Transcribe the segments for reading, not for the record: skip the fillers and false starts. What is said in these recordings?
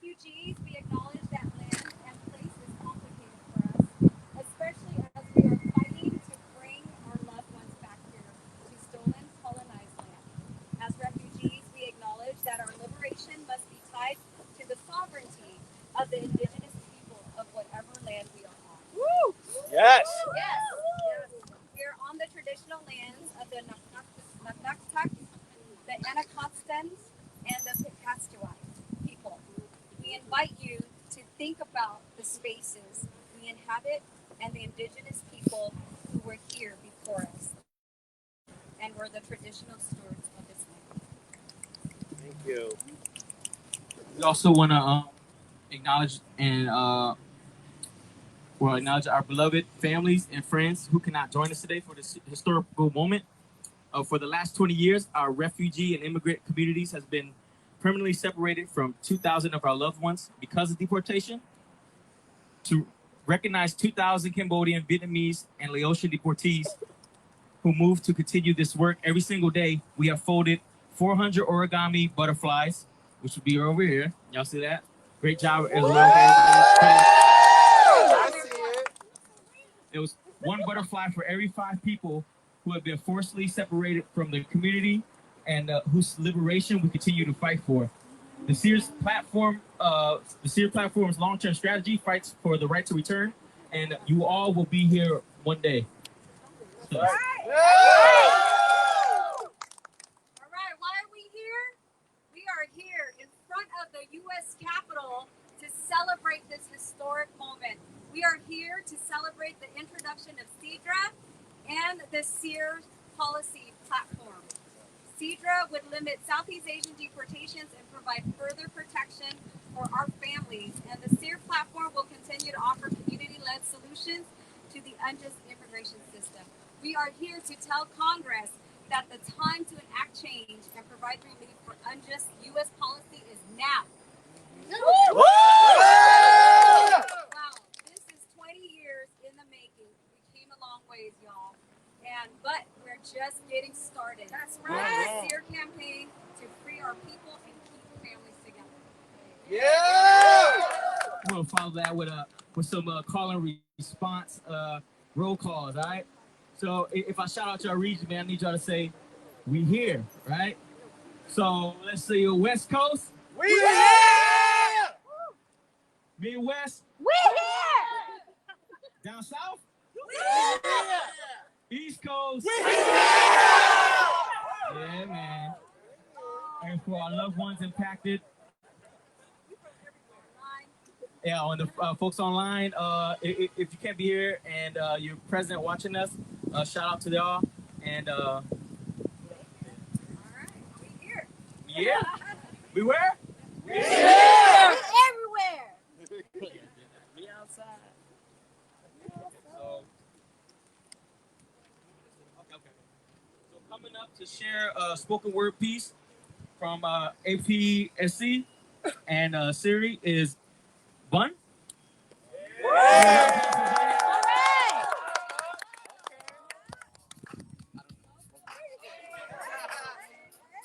refugees, we acknowledge that land and place is complicated for us, especially as we are fighting to bring our loved ones back here to stolen, colonized land. As refugees, we acknowledge that our liberation must be tied to the sovereignty of the indigenous people of whatever land we are on. Woo! Yes. Yes, yes. We are on the traditional lands of the Naknak, the Anacostans, and the Picasquoi people. We invite you to think about the spaces we inhabit and the indigenous people who were here before us and were the traditional stewards of this land. Thank you. We also want to acknowledge acknowledge our beloved families and friends who cannot join us today for this historical moment. For the last 20 years, our refugee and immigrant communities has been permanently separated from 2,000 of our loved ones because of deportation. To recognize 2,000 Cambodian, Vietnamese, and Laotian deportees who moved to continue this work every single day, we have folded 400 origami butterflies, which will be over here. Y'all see that? Great job as well. I see it. It was one butterfly for every 5 people who have been forcibly separated from the community and whose liberation we continue to fight for. The SEARR platform's long-term strategy fights for the right to return, and you all will be here one day. So, All right, why are we here? We are here in front of the U.S. Capitol to celebrate this historic moment. We are here to celebrate the introduction of SEARR and the SEARR policy platform. SEARR would limit Southeast Asian deportations and provide further protection for our families, and the SEARR platform will continue to offer community-led solutions to the unjust immigration system. We are here to tell Congress that the time to enact change and provide relief for unjust U.S. policy is now. Wow, this is 20 years in the making. We came a long ways, y'all. But we're just getting started. That's right. The SEARR campaign to free our people and keep families together. Yeah. we'll follow that with some call and response roll calls. All right. So if I shout out to our region, man, I need y'all to say, "We here," right? So let's say West Coast. We here. Midwest. We here. Down south. We here. East Coast. We here. Yeah, man. And for our loved ones impacted. Yeah, on the folks online, if you can't be here and you're present watching us, shout out to y'all. And All right, we here. yeah, we where? We here. Everywhere. Me outside. So, okay. So coming up to share a spoken word piece from APSC and SEARR is Bun.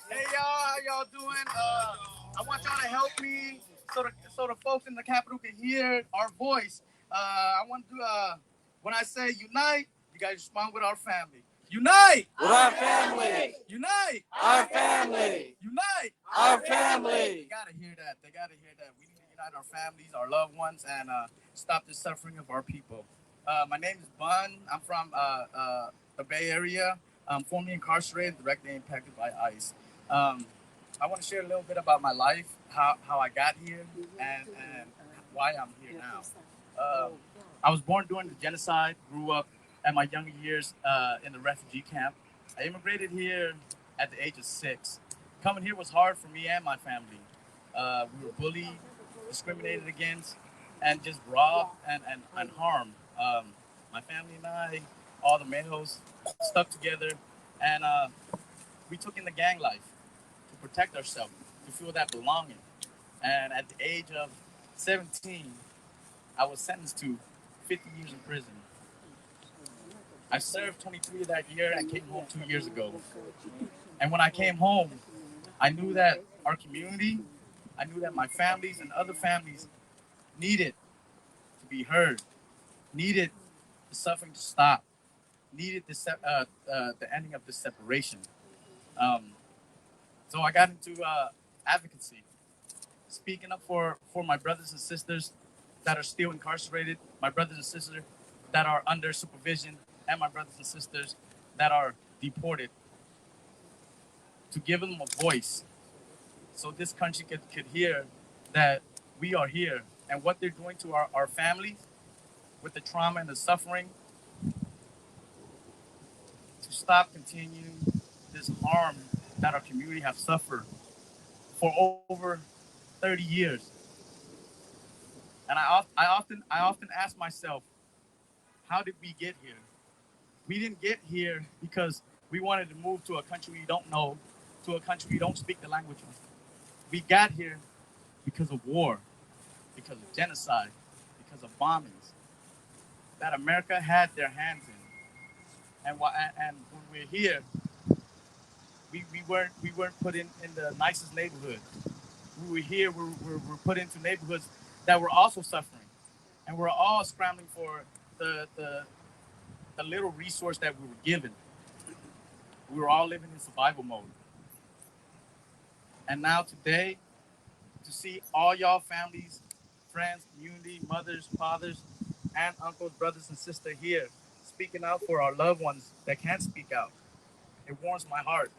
Hey y'all, how y'all doing? I want y'all to help me so the folks in the Capitol can hear our voice. I want to when I say unite, you guys respond with our family. Unite! With our family! Unite! Our family! Unite! Our family! They gotta hear that. They gotta hear that. We need to unite our families, our loved ones, and stop the suffering of our people. My name is Bun. I'm from the Bay Area. I'm formerly incarcerated, directly impacted by ICE. I want to share a little bit about my life, how I got here, and why I'm here now. I was born during the genocide, grew up at my younger years in the refugee camp. I immigrated here at the age of 6. Coming here was hard for me and my family. We were bullied, discriminated against, and just robbed and harmed. My family and I, all the males, stuck together, and we took in the gang life to protect ourselves, to feel that belonging. And at the age of 17, I was sentenced to 50 years in prison. I served 23 of that year and came home 2 years ago. And when I came home, I knew that our community I knew that my families and other families needed to be heard, needed the suffering to stop, needed the ending of this separation. Um, so I got into advocacy, speaking up for my brothers and sisters that are still incarcerated, my brothers and sisters that are under supervision, and my brothers and sisters that are deported, to give them a voice so this country could hear that we are here and what they're doing to our families with the trauma and the suffering, to stop continuing this harm that our community have suffered for over 30 years. And I often ask myself, how did we get here? We didn't get here because we wanted to move to a country we don't know, to a country we don't speak the language of. We got here because of war, because of genocide, because of bombings that America had their hands in. And when we're here, we weren't put in the nicest neighborhood. We were here. We're put into neighborhoods that were also suffering, and we're all scrambling for the little resource that we were given. We were all living in survival mode. And now today, to see all y'all families, friends, community, mothers, fathers, and uncles, brothers, and sisters here speaking out for our loved ones that can't speak out, it warms my heart.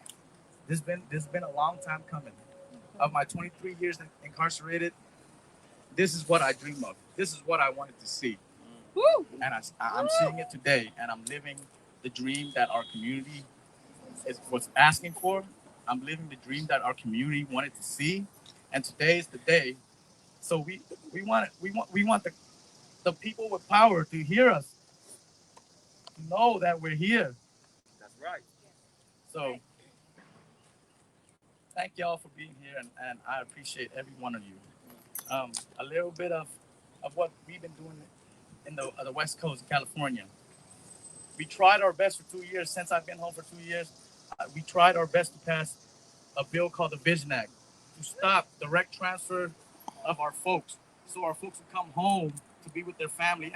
This has been a long time coming. Of my 23 years incarcerated, this is what I dream of. This is what I wanted to see. Woo! And I'm seeing it today, and I'm living the dream that our community was asking for. I'm living the dream that our community wanted to see, and today is the day. So we want the people with power to hear us, to know that we're here. That's right. So thank y'all for being here, and I appreciate every one of you. A little bit of what we've been doing in the West Coast of California. We tried our best for 2 years. Since I've been home for 2 years, we tried our best to pass a bill called the Vision Act to stop direct transfer of our folks, so our folks would come home to be with their family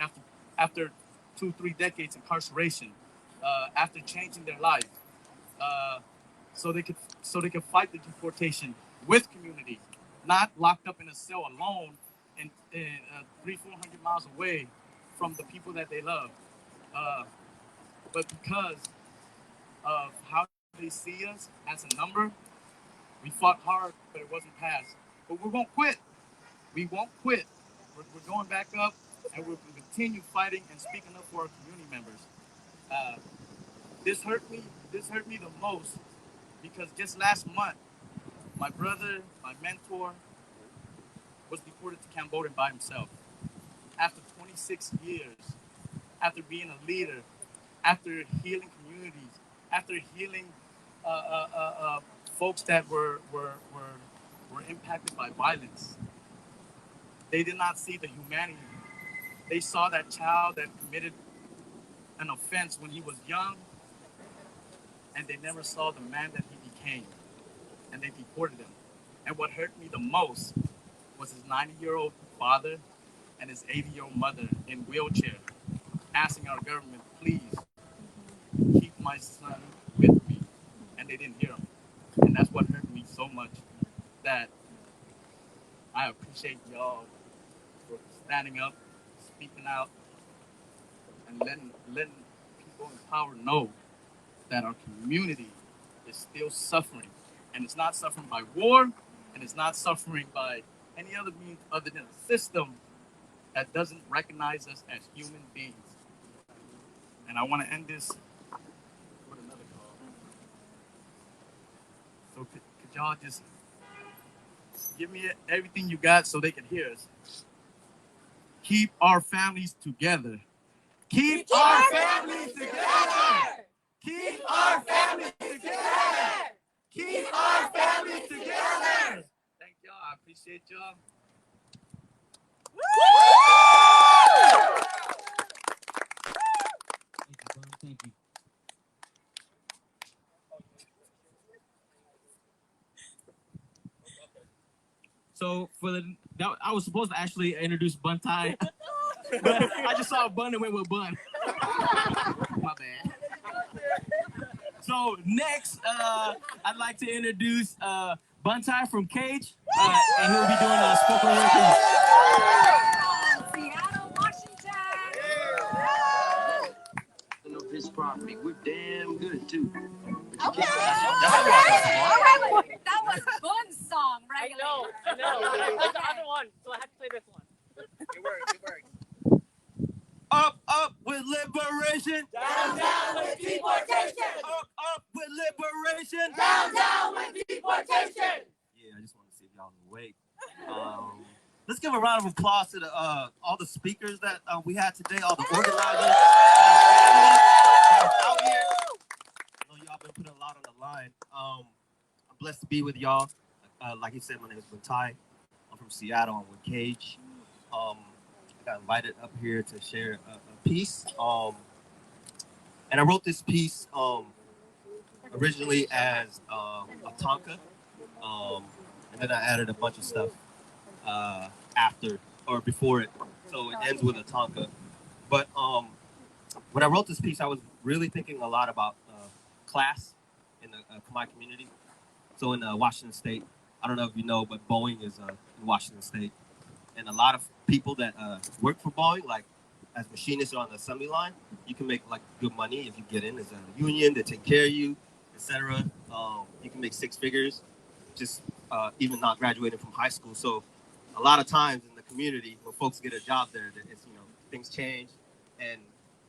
after 2-3 decades incarceration, after changing their life, uh, so they could fight the deportation with community, not locked up in a cell alone and 300-400 miles away from the people that they love. Uh, but because of how they see us as a number, we fought hard, but it wasn't passed. But we won't quit. We won't quit. We're going back up, and we'll continue fighting and speaking up for our community members. Uh, this hurt me. This hurt me the most because just last month, my brother, my mentor, was deported to Cambodia by himself after 26 years, after being a leader, after healing communities, after healing uh, uh, uh, uh, folks that were impacted by violence. They did not see the humanity. They saw that child that committed an offense when he was young, and they never saw the man that he became, and they deported him. And what hurt me the most was his 90-year-old father and his 80-year-old mother in wheelchair asking our government, please keep my son with me. And they didn't hear him. And that's what hurt me so much, that I appreciate y'all for standing up, speaking out, and letting people in power know that our community is still suffering. And it's not suffering by war, and it's not suffering by any other means other than a system that doesn't recognize us as human beings. And I want to end this with another call. So could y'all just give me everything you got so they can hear us? Keep our families together. Keep our families together. Keep our families together. Keep our families together. Thank y'all. I appreciate y'all. Thank you. So I was supposed to actually introduce Bun Tai, but I just saw Bun and went with Bun. My bad. So next, I'd like to introduce Bun Tai from Cage, and he'll be doing a spoken word piece. Seattle, Washington. Of his property, we're damn good too. Okay. All right. That was Bun's song, right? I know. There's the other one, so I have to play this one. It worked. Up with liberation. Down with deportation. Up with liberation. Down with deportation. Yeah, I just want to see if y'all are awake. Let's give a round of applause to all the speakers that we had today, all the organizers out here. I know y'all been putting a lot on the line. I'm blessed to be with y'all. Like you said, my name is Tai. I'm from Seattle. I'm with Cage. I got invited up here to share a piece. And I wrote this piece originally as a tanka. And then I added a bunch of stuff after or before it. So it ends with a tanka. But when I wrote this piece, I was really thinking a lot about class in the Khmer community. So in Washington State, I don't know if you know, but Boeing is in Washington State. And a lot of people that work for Boeing, like as machinists or on the assembly line, you can make like good money if you get in as a union, they take care of you, etc. You can make six figures, just even not graduating from high school. So a lot of times in the community, when folks get a job there, it's, things change, and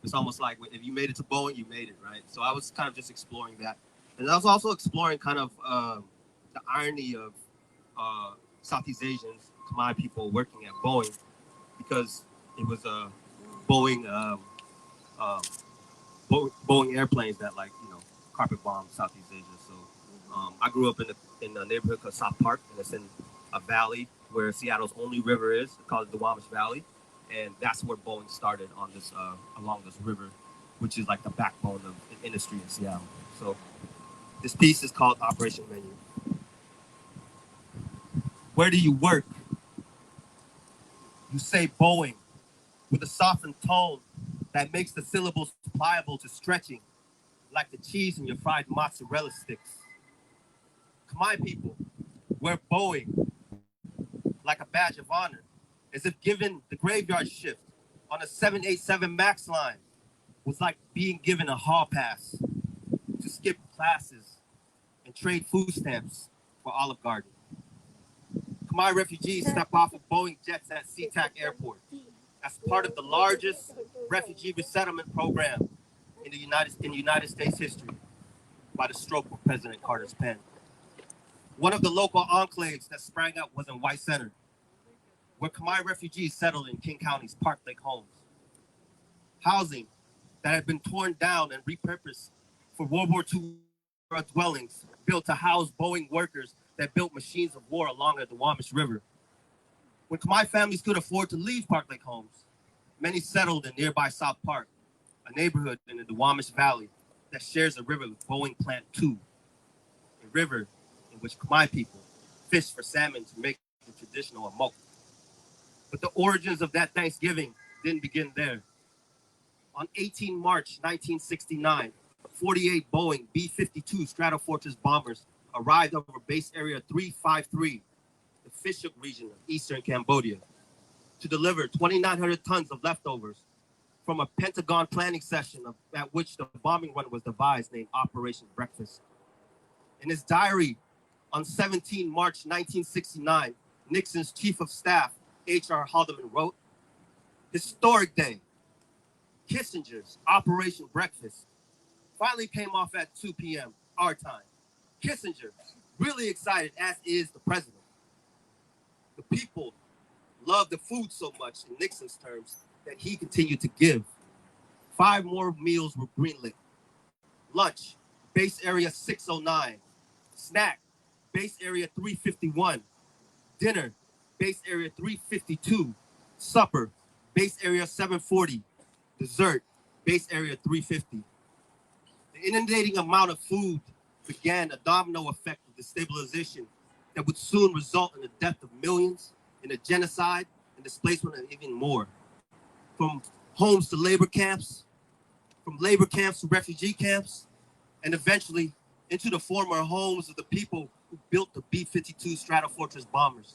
it's almost like if you made it to Boeing, you made it, right? So I was kind of just exploring that, and I was also exploring kind of the irony of Southeast Asians, Khmer people working at Boeing, because it was Boeing Boeing airplanes that carpet bombed Southeast Asia. So I grew up in a neighborhood called South Park, and it's in a valley where Seattle's only river is, called the Duwamish Valley, and that's where Boeing started on this along this river, which is like the backbone of the industry in Seattle. So this piece is called Operation Menu. Where do you work? You say Boeing with a softened tone that makes the syllables pliable to stretching, like the cheese in your fried mozzarella sticks. Khmer people wear Boeing like a badge of honor, as if given the graveyard shift on a 787 MAX line was like being given a hall pass to skip classes and trade food stamps for Olive Garden. Khmer refugees step off of Boeing jets at SeaTac Airport as part of the largest refugee resettlement program in United States history by the stroke of President Carter's pen. One of the local enclaves that sprang up was in White Center, where Khmer refugees settled in King County's Park Lake homes. Housing that had been torn down and repurposed for World War II dwellings built to house Boeing workers that built machines of war along the Duwamish River. When Khmer families could afford to leave Park Lake homes, many settled in nearby South Park, a neighborhood in the Duwamish Valley that shares a river with Boeing Plant 2, a river in which Khmer people fish for salmon to make the traditional amok. But the origins of that Thanksgiving didn't begin there. On 18 March 1969, 48 Boeing B-52 Stratofortress bombers arrived over base area 353, the Fishhook region of eastern Cambodia, to deliver 2,900 tons of leftovers from a Pentagon planning session at which the bombing run was devised, named Operation Breakfast. In his diary on 17 March 1969, Nixon's chief of staff, H.R. Haldeman, wrote, "Historic day. Kissinger's Operation Breakfast finally came off at 2 p.m. our time. Kissinger, really excited, as is the president. The people loved the food so much, in Nixon's terms, that he continued to give. 5 more meals were greenlit. Lunch, base area 609. Snack, base area 351. Dinner, base area 352. Supper, base area 740. Dessert, base area 350. The inundating amount of food began a domino effect of destabilization that would soon result in the death of millions, in a genocide and displacement of even more. From homes to labor camps, from labor camps to refugee camps, and eventually into the former homes of the people who built the B-52 Stratofortress bombers.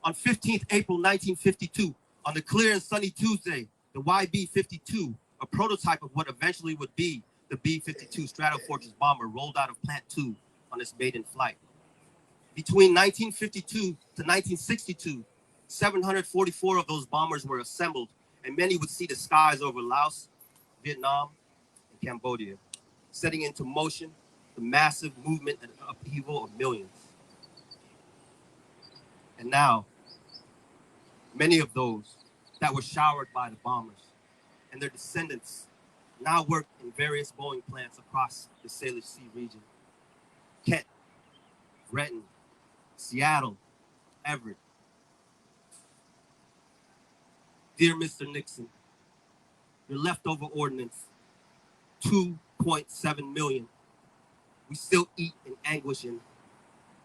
On 15th April 1952, on the clear and sunny Tuesday, the YB-52, a prototype of what eventually would be the B-52 Stratofortress bomber, rolled out of Plant 2 on its maiden flight. Between 1952 to 1962, 744 of those bombers were assembled, and many would see the skies over Laos, Vietnam, and Cambodia, setting into motion the massive movement and upheaval of millions. And now, many of those that were showered by the bombers and their descendants now work in various Boeing plants across the Salish Sea region. Kent, Renton, Seattle, Everett. Dear Mr. Nixon, your leftover ordinance, 2.7 million. We still eat in anguish in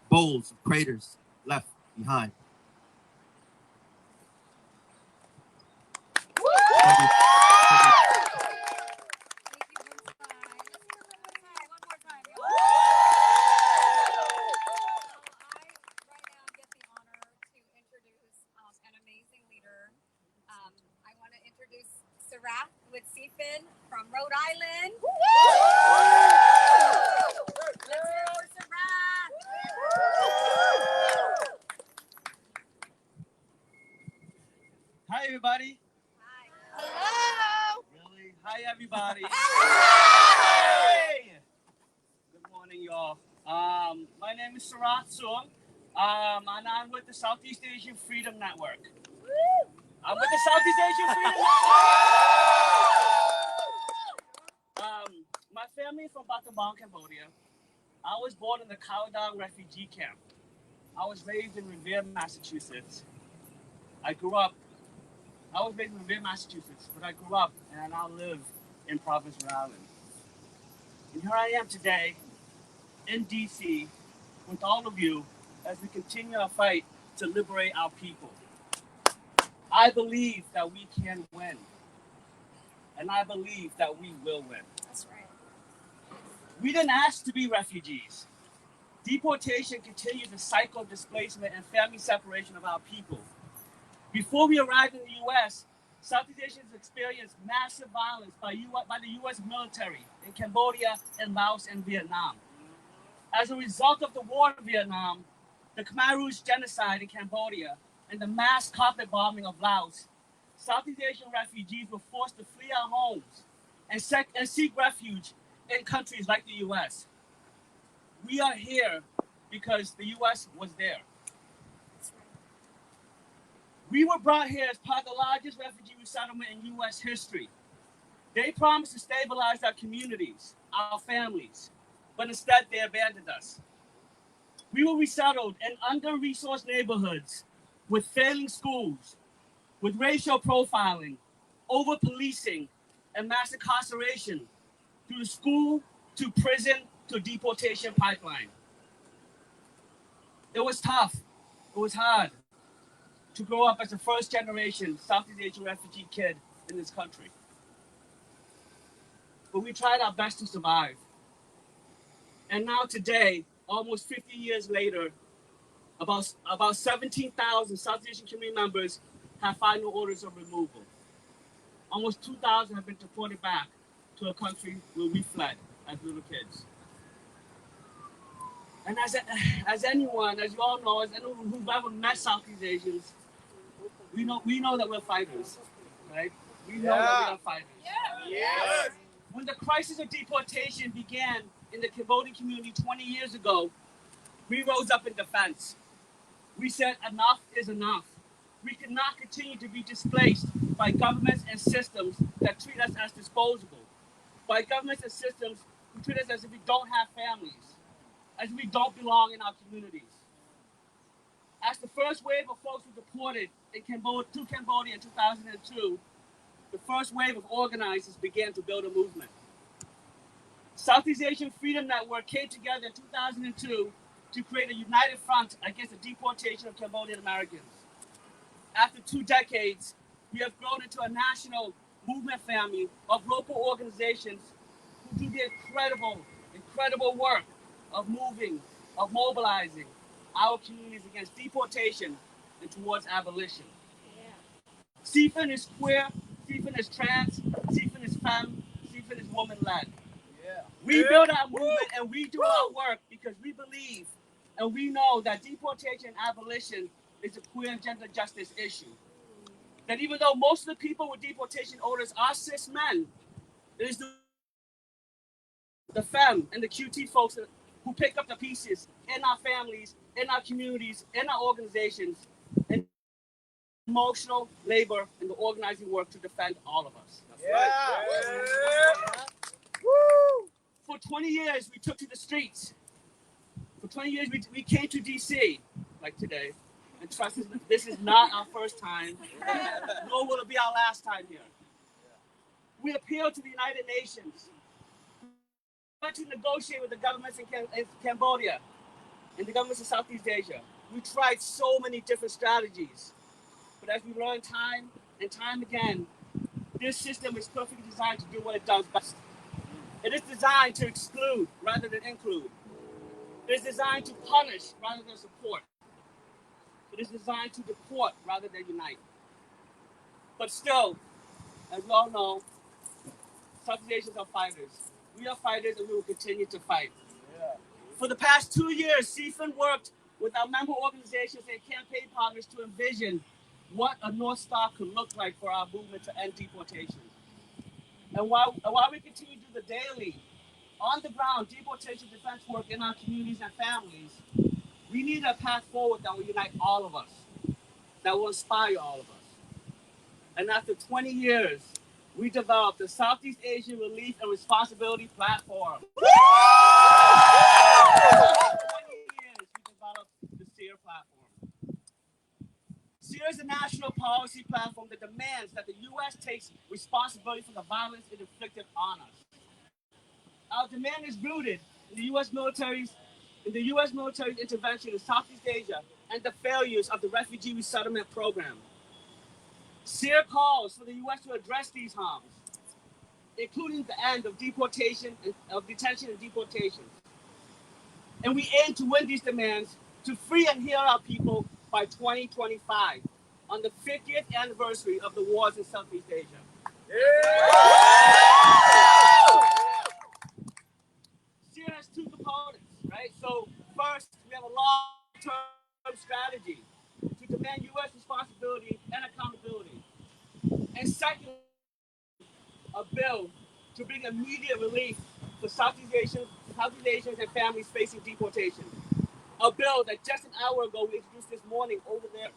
bowls of craters left behind. Thank you. SEARR with CFIN from Rhode Island. Let's hear it for SEARR. Hi, everybody. Hi. Hello. Really? Hi, everybody. Hey! Good morning, y'all. My name is SEARR Launch, and I'm with the Southeast Asian Freedom Network. I'm with the Southeast Asian Freedom Network. My family is from Battambang, Cambodia. I was born in the Khao Dang refugee camp. I was raised in Revere, Massachusetts. I was raised in Revere, Massachusetts, but I grew up and I now live in Providence, Rhode Island. And here I am today in DC with all of you as we continue our fight to liberate our people. I believe that we can win. And I believe that we will win. That's right. We didn't ask to be refugees. Deportation continues the cycle of displacement and family separation of our people. Before we arrived in the U.S., Southeast Asians experienced massive violence by the U.S. military in Cambodia and Laos and Vietnam. As a result of the war in Vietnam, the Khmer Rouge genocide in Cambodia, and the mass carpet bombing of Laos, Southeast Asian refugees were forced to flee our homes and seek refuge in countries like the U.S. We are here because the U.S. was there. We were brought here as part of the largest refugee resettlement in U.S. history. They promised to stabilize our communities, our families, but instead they abandoned us. We were resettled in under-resourced neighborhoods with failing schools, with racial profiling, over-policing, and mass incarceration through the school to prison to deportation pipeline. It was tough. It was hard to grow up as a first-generation Southeast Asian refugee kid in this country. But we tried our best to survive. And now today, almost 50 years later, about 17,000 Southeast Asian community members have final orders of removal. Almost 2,000 have been deported back to a country where we fled as little kids. And as anyone, as you all know, as anyone who've ever met Southeast Asians, we know that we're fighters, right? We know that we are fighters. Yes. When the crisis of deportation began in the Cambodian community 20 years ago, we rose up in defense. We said enough is enough. We cannot continue to be displaced by governments and systems that treat us as disposable, by governments and systems who treat us as if we don't have families, as if we don't belong in our communities. As the first wave of folks were deported to Cambodia in 2002, the first wave of organizers began to build a movement. Southeast Asian Freedom Network came together in 2002 to create a united front against the deportation of Cambodian Americans. After 2 decades, we have grown into a national movement family of local organizations who do the incredible work of moving, of mobilizing our communities against deportation and towards abolition. SEARR is queer, SEARR is trans, SEARR is femme, SEARR is woman-led. We build our movement and we do our work because we believe and we know that deportation and abolition is a queer and gender justice issue. That even though most of the people with deportation orders are cis men, it is the femme and the QT folks who pick up the pieces in our families, in our communities, in our organizations, and emotional labor and the organizing work to defend all of us. For 20 years, we took to the streets. For 20 years, we came to DC, like today. And trust us, this is not our first time, nor will it be our last time here. We appealed to the United Nations. We went to negotiate with the governments in Cambodia and the governments in Southeast Asia. We tried so many different strategies. But as we learned time and time again, this system is perfectly designed to do what it does best. It is designed to exclude rather than include. It is designed to punish rather than support. It is designed to deport rather than unite. But still, as we all know, Southeast Asians are fighters. We are fighters and we will continue to fight. For the past 2 years, SEARR worked with our member organizations and campaign partners to envision what a North Star could look like for our movement to end deportation. And while we continue to do the daily, on-the-ground deportation defense work in our communities and families, we need a path forward that will unite all of us, that will inspire all of us. And after 20 years, we developed the Southeast Asian Relief and Responsibility Platform. 20 years, we developed the SEARR platform. SEARR is a national policy platform that demands that the U.S. takes responsibility for the violence it inflicted on us. Our demand is rooted in the U.S. military's intervention in Southeast Asia and the failures of the refugee resettlement program. SEARR calls for the U.S. to address these harms, including the end of detention and deportation. And we aim to win these demands to free and heal our people by 2025, on the 50th anniversary of the wars in Southeast Asia. SEARR has 2 components, right? So first, we have a long-term strategy to demand U.S. responsibility and accountability. And second, a bill to bring immediate relief for Southeast Asians and families facing deportation. A bill that just an hour ago we introduced this morning over there.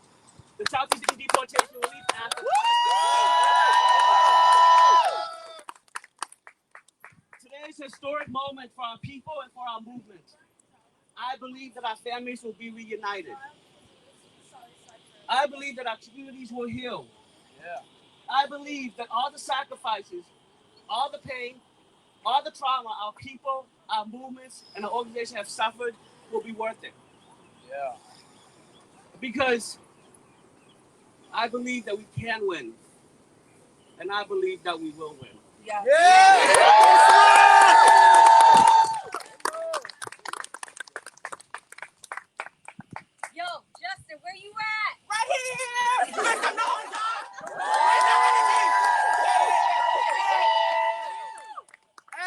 The Southeast Asian Deportation Relief Act. Today is a historic moment for our people and for our movement. I believe that our families will be reunited. I believe that our communities will heal. I believe that all the sacrifices, all the pain, all the trauma our people, our movements, and our organization have suffered will be worth it. Because I believe that we can win. And I believe that we will win. Yo, Justin, where you at? Right here! Make some noise, y'all!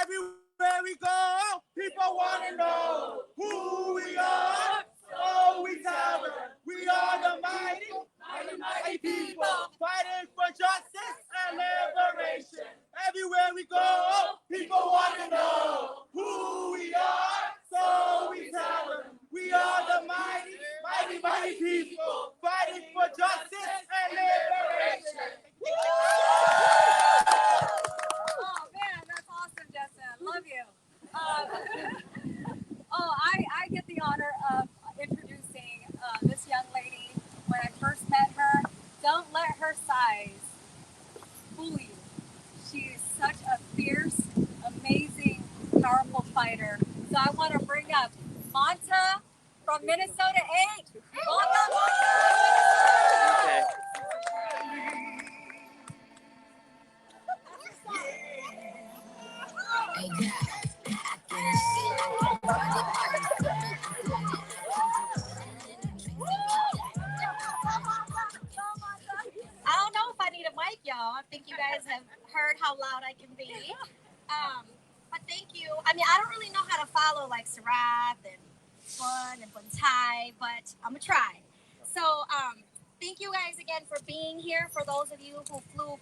Everywhere we go, people want to know who we are. Oh, we tell them we are the mighty people, fighting for justice and liberation. Everywhere we go, people want Minnesota 8. Welcome. Okay. I don't know if I need a mic, y'all. I think you guys have heard how loud I can be. But thank you. I mean, I don't really know how to follow like Sarath and Bun and Buntai, but I'm gonna try. So, thank you guys again for being here. For those of you who flew,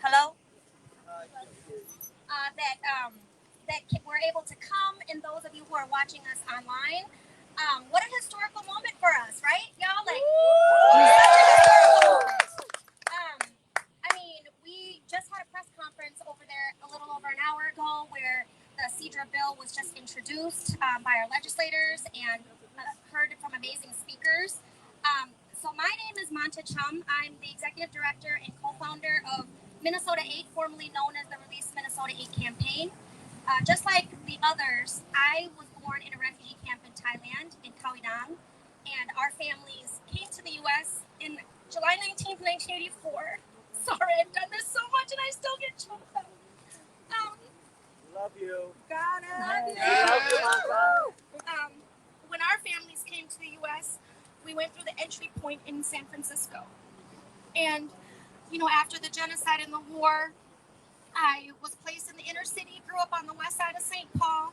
hello, that were able to come, and those of you who are watching us online. What a historical moment for us, right, y'all? Like, I mean, we just had a press conference over there a little over an hour ago where the SEARR bill was just introduced by our legislators and heard from amazing speakers. So my name is Manta Chum. I'm the executive director and co-founder of Minnesota 8, formerly known as the Release Minnesota 8 campaign. Just like the others, I was born in a refugee camp in Thailand, in Khao Yai, and our families came to the U.S. in July 19th, 1984. Sorry, I've done this so much and I still get choked up. Love you. Got it. When our families came to the U.S., we went through the entry point in San Francisco. And, you know, after the genocide and the war, I was placed in the inner city, grew up on the west side of St. Paul,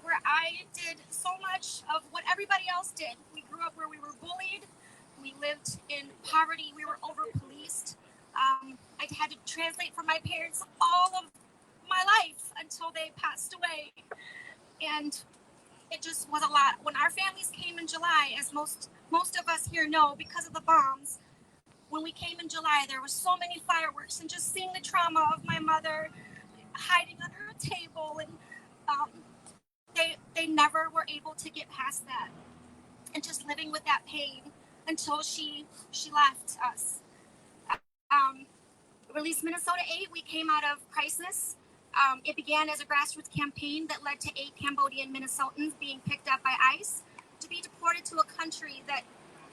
where I did so much of what everybody else did. We grew up where we were bullied. We lived in poverty. We were over-policed. I had to translate for my parents all of my life until they passed away. And it just was a lot. When our families came in July, as most of us here know, because of the bombs, when we came in July, there was so many fireworks, and just seeing the trauma of my mother hiding under a table, and they never were able to get past that, and just living with that pain until she left us. Release Minnesota 8, we came out of crisis. It began as a grassroots campaign that led to 8 Cambodian Minnesotans being picked up by ICE to be deported to a country that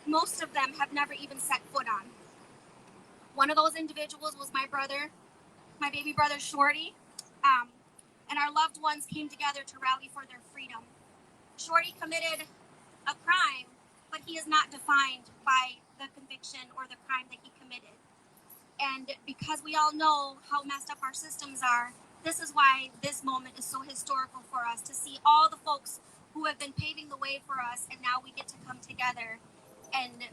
most of them have never even set foot on. One of those individuals was my brother, my baby brother Shorty, and our loved ones came together to rally for their freedom. Shorty committed a crime, but he is not defined by the conviction or the crime that he committed. And because we all know how messed up our systems are, this is why this moment is so historical for us, to see all the folks who have been paving the way for us, and now we get to come together and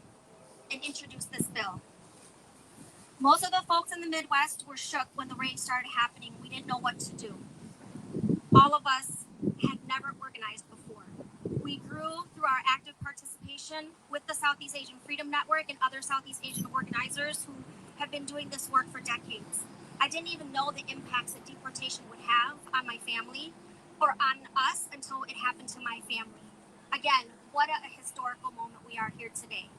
introduce this bill. Most of the folks in the Midwest were shook when the raids started happening. We didn't know what to do. All of us had never organized before. We grew through our active participation with the Southeast Asian Freedom Network and other Southeast Asian organizers who have been doing this work for decades. I didn't even know the impacts that deportation would have on my family or on us until it happened to my family. Again, what a historical moment we are here today.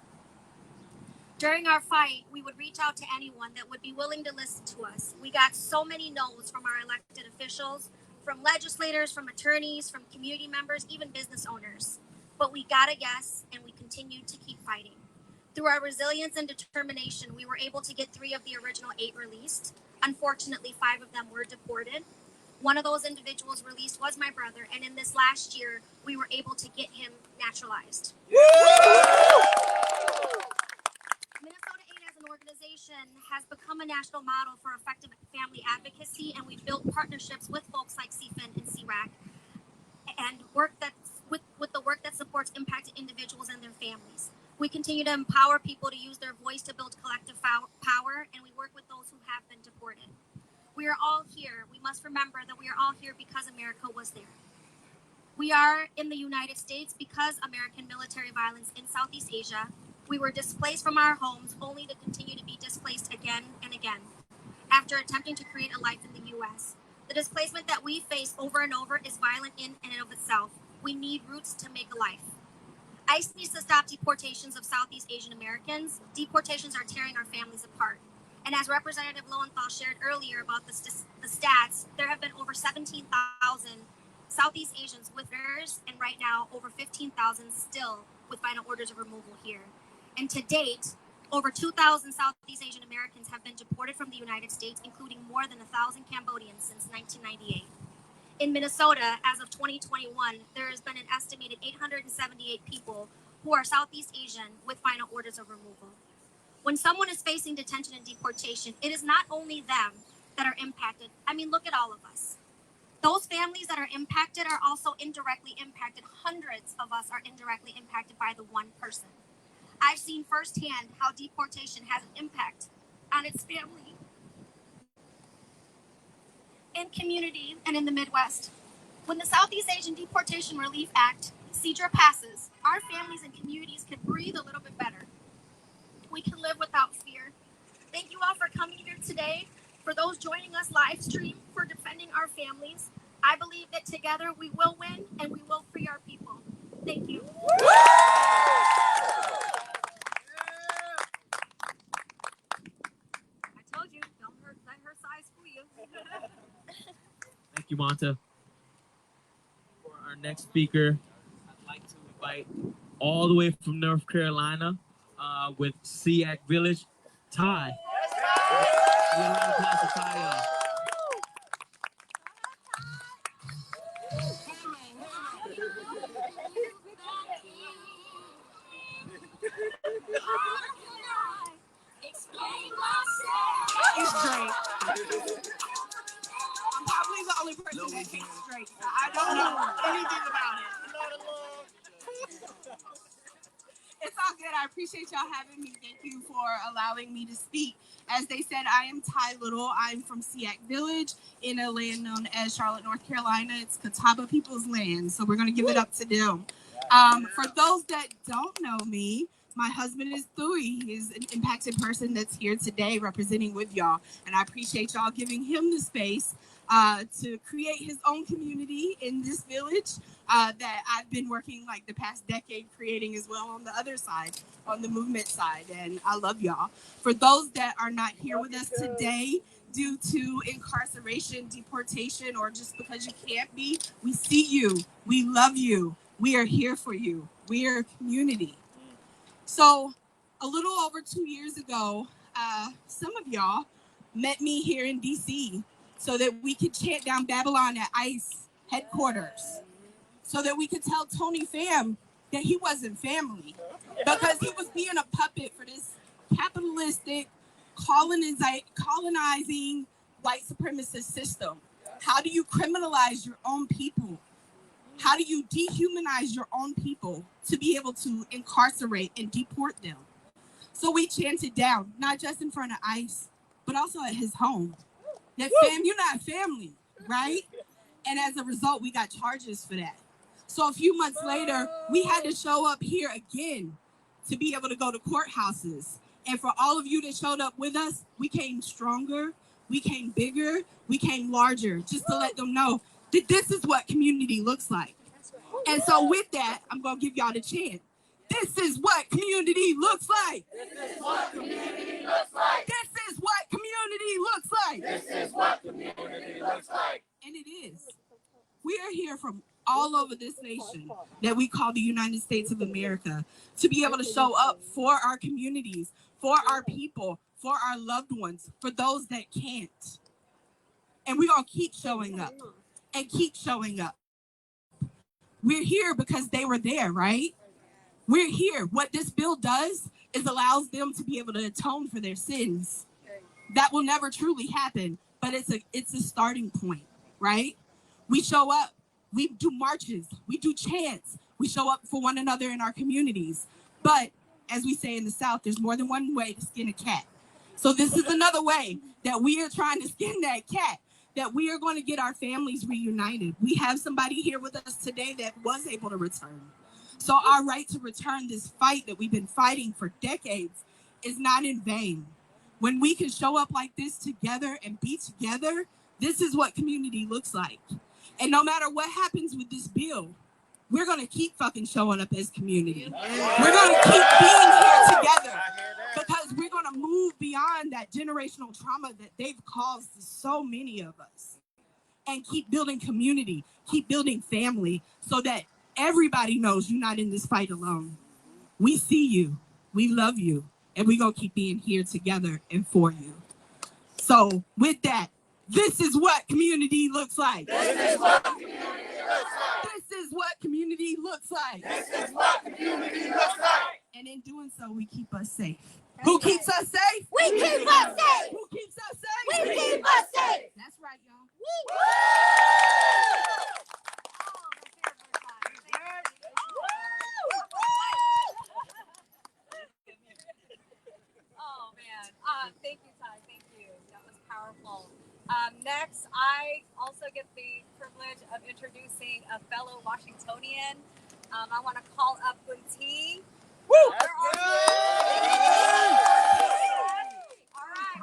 During our fight, we would reach out to anyone that would be willing to listen to us. We got so many no's from our elected officials, from legislators, from attorneys, from community members, even business owners. But we got a yes, and we continued to keep fighting. Through our resilience and determination, we were able to get 3 of the original 8 released. Unfortunately, 5 of them were deported. One of those individuals released was my brother, and in this last year, we were able to get him naturalized. Minnesota 8 as an organization has become a national model for effective family advocacy, and we've built partnerships with folks like CFIN and SEARR and work that's with the work that supports impacted individuals and their families. We continue to empower people to use their voice to build collective power, and we work with those who have been deported. We are all here. We must remember that we are all here because America was there. We are in the United States because American military violence in Southeast Asia. We were displaced from our homes only to continue to be displaced again and again after attempting to create a life in the U.S. The displacement that we face over and over is violent in and of itself. We need roots to make a life. ICE needs to stop deportations of Southeast Asian Americans. Deportations are tearing our families apart. And as Representative Lowenthal shared earlier about the stats, there have been over 17,000 Southeast Asians with theirs, and right now over 15,000 still with final orders of removal here. And to date, over 2,000 Southeast Asian Americans have been deported from the United States, including more than 1,000 Cambodians since 1998. In Minnesota, as of 2021, there has been an estimated 878 people who are Southeast Asian with final orders of removal. When someone is facing detention and deportation, it is not only them that are impacted. I mean, look at all of us. Those families that are impacted are also indirectly impacted. Hundreds of us are indirectly impacted by the one person. I've seen firsthand how deportation has an impact on its family and community and in the Midwest. When the Southeast Asian Deportation Relief Act, SEARR, passes, our families and communities can breathe a little bit better. We can live without fear. Thank you all for coming here today. For those joining us live stream, for defending our families. I believe that together we will win and we will free our people. Thank you. I told you, don't let her size fool you. Thank you, Monta. For our next speaker, I'd like to invite all the way from North Carolina with SEARR Village, Ty. Give a round of applause to Ty, y'all. It's Drake. I'm probably the only person that thinks Drake. I don't know anything about it. It's all good. I appreciate y'all having me. Thank you for allowing me to speak. As they said, I am Ty Little. I'm from SEARR Village in a land known as Charlotte, North Carolina. It's Catawba people's land, so we're going to give it up to them. For those that don't know me, my husband is Thuy. He's an impacted person that's here today representing with y'all. And I appreciate y'all giving him the space to create his own community in this village that I've been working like the past decade creating as well on the other side, on the movement side. And I love y'all. For those that are not here with us today due to incarceration, deportation, or just because you can't be, we see you. We love you. We are here for you. We are a community. So a little over 2 years ago, some of y'all met me here in DC so that we could chant down Babylon at ICE headquarters, so that we could tell Tony Pham that he wasn't family because he was being a puppet for this capitalistic, colonizing white supremacist system. How do you criminalize your own people? How do you dehumanize your own people to be able to incarcerate and deport them? So we chanted down, not just in front of ICE, but also at his home. That fam, you're not family, right? And as a result, we got charges for that. So a few months later, we had to show up here again to be able to go to courthouses. And for all of you that showed up with us, we came stronger, we came bigger, we came larger, just to let them know that this is what community looks like. And so with that, I'm going to give y'all the chant. This is what community looks like. This is what community looks like. This is what community looks like. This is what community looks like. And it is. We are here from all over this nation that we call the United States of America to be able to show up for our communities, for our people, for our loved ones, for those that can't. And we're going to keep showing up and keep showing up. We're here because they were there, right? We're here. What this bill does is allows them to be able to atone for their sins. That will never truly happen, but it's a starting point, right? We show up, we do marches, we do chants, we show up for one another in our communities. But as we say in the South, there's more than one way to skin a cat. So this is another way that we are trying to skin that cat, that we are going to get our families reunited. We have somebody here with us today that was able to return. So our right to return, this fight that we've been fighting for decades, is not in vain. When we can show up like this together and be together, this is what community looks like. And no matter what happens with this bill, we're going to keep fucking showing up as community. We're going to keep being here together because we're going to move beyond that generational trauma that they've caused to so many of us. and keep building community, keep building family, so that everybody knows you're not in this fight alone. We see you, we love you, and we're gonna keep being here together and for you. So with that, this is what community looks like. This is what community looks like. This is what community looks like. This is what community looks like. And in doing so, we keep us safe. Who keeps us safe? We keep us safe. Who keeps us safe? We keep us safe. That's right, y'all. Oh man, thank you, Ty. Thank you. That was powerful. Next, I also get the privilege of introducing a fellow Washingtonian. I want to call up Bunty. Woo! Where are you? All right,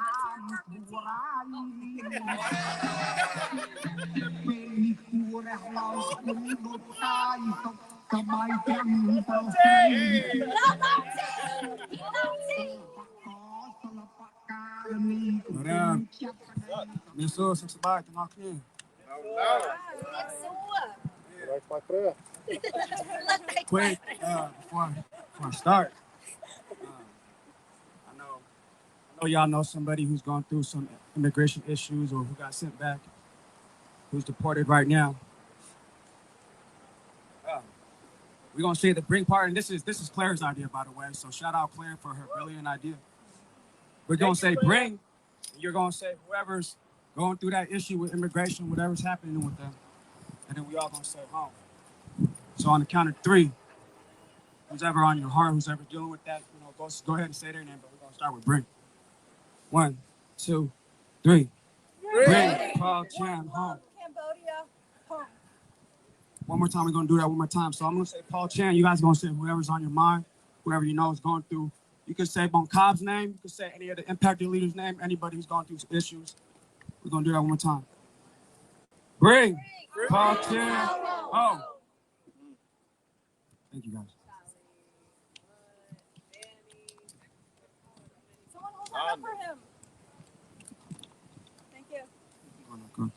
let's hear it for Bunty. Quick, before I start, I know y'all know somebody who's gone through some immigration issues or who got sent back, who's deported right now. We're gonna say the bring part, and this is Claire's idea, by the way. So shout out Claire for her brilliant idea. We're gonna say bring, and you're gonna say whoever's going through that issue with immigration, whatever's happening with them, and then we all gonna say home. So on the count of three, who's ever on your heart, who's ever dealing with that, go ahead and say their name, but we're gonna start with bring. 1, 2, 3. Bring Paul Chan home. Cambodia, home. One more time, we're gonna do that one more time. So I'm gonna say Paul Chan. You guys gonna say whoever's on your mind, whoever you know is going through. You can say Bon Cobb's name. You can say any of the impacted leaders' name. Anybody who's going through issues. We're gonna do that one more time. Bring Paul Chan home. Thank you guys. Someone hold that up for him. Thank you. Go.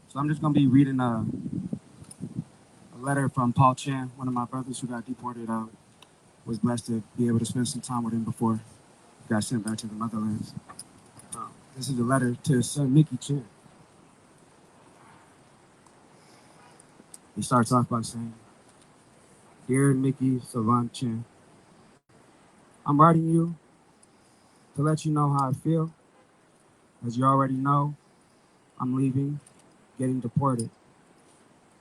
So I'm just gonna be reading a letter from Paul Chan, one of my brothers who got deported. Was blessed to be able to spend some time with him before he got sent back to the motherlands. This is a letter to his son, Mickey Chan. He starts off by saying, "Dear Mickey Savan Chan, I'm writing you to let you know how I feel. As you already know, I'm leaving, getting deported.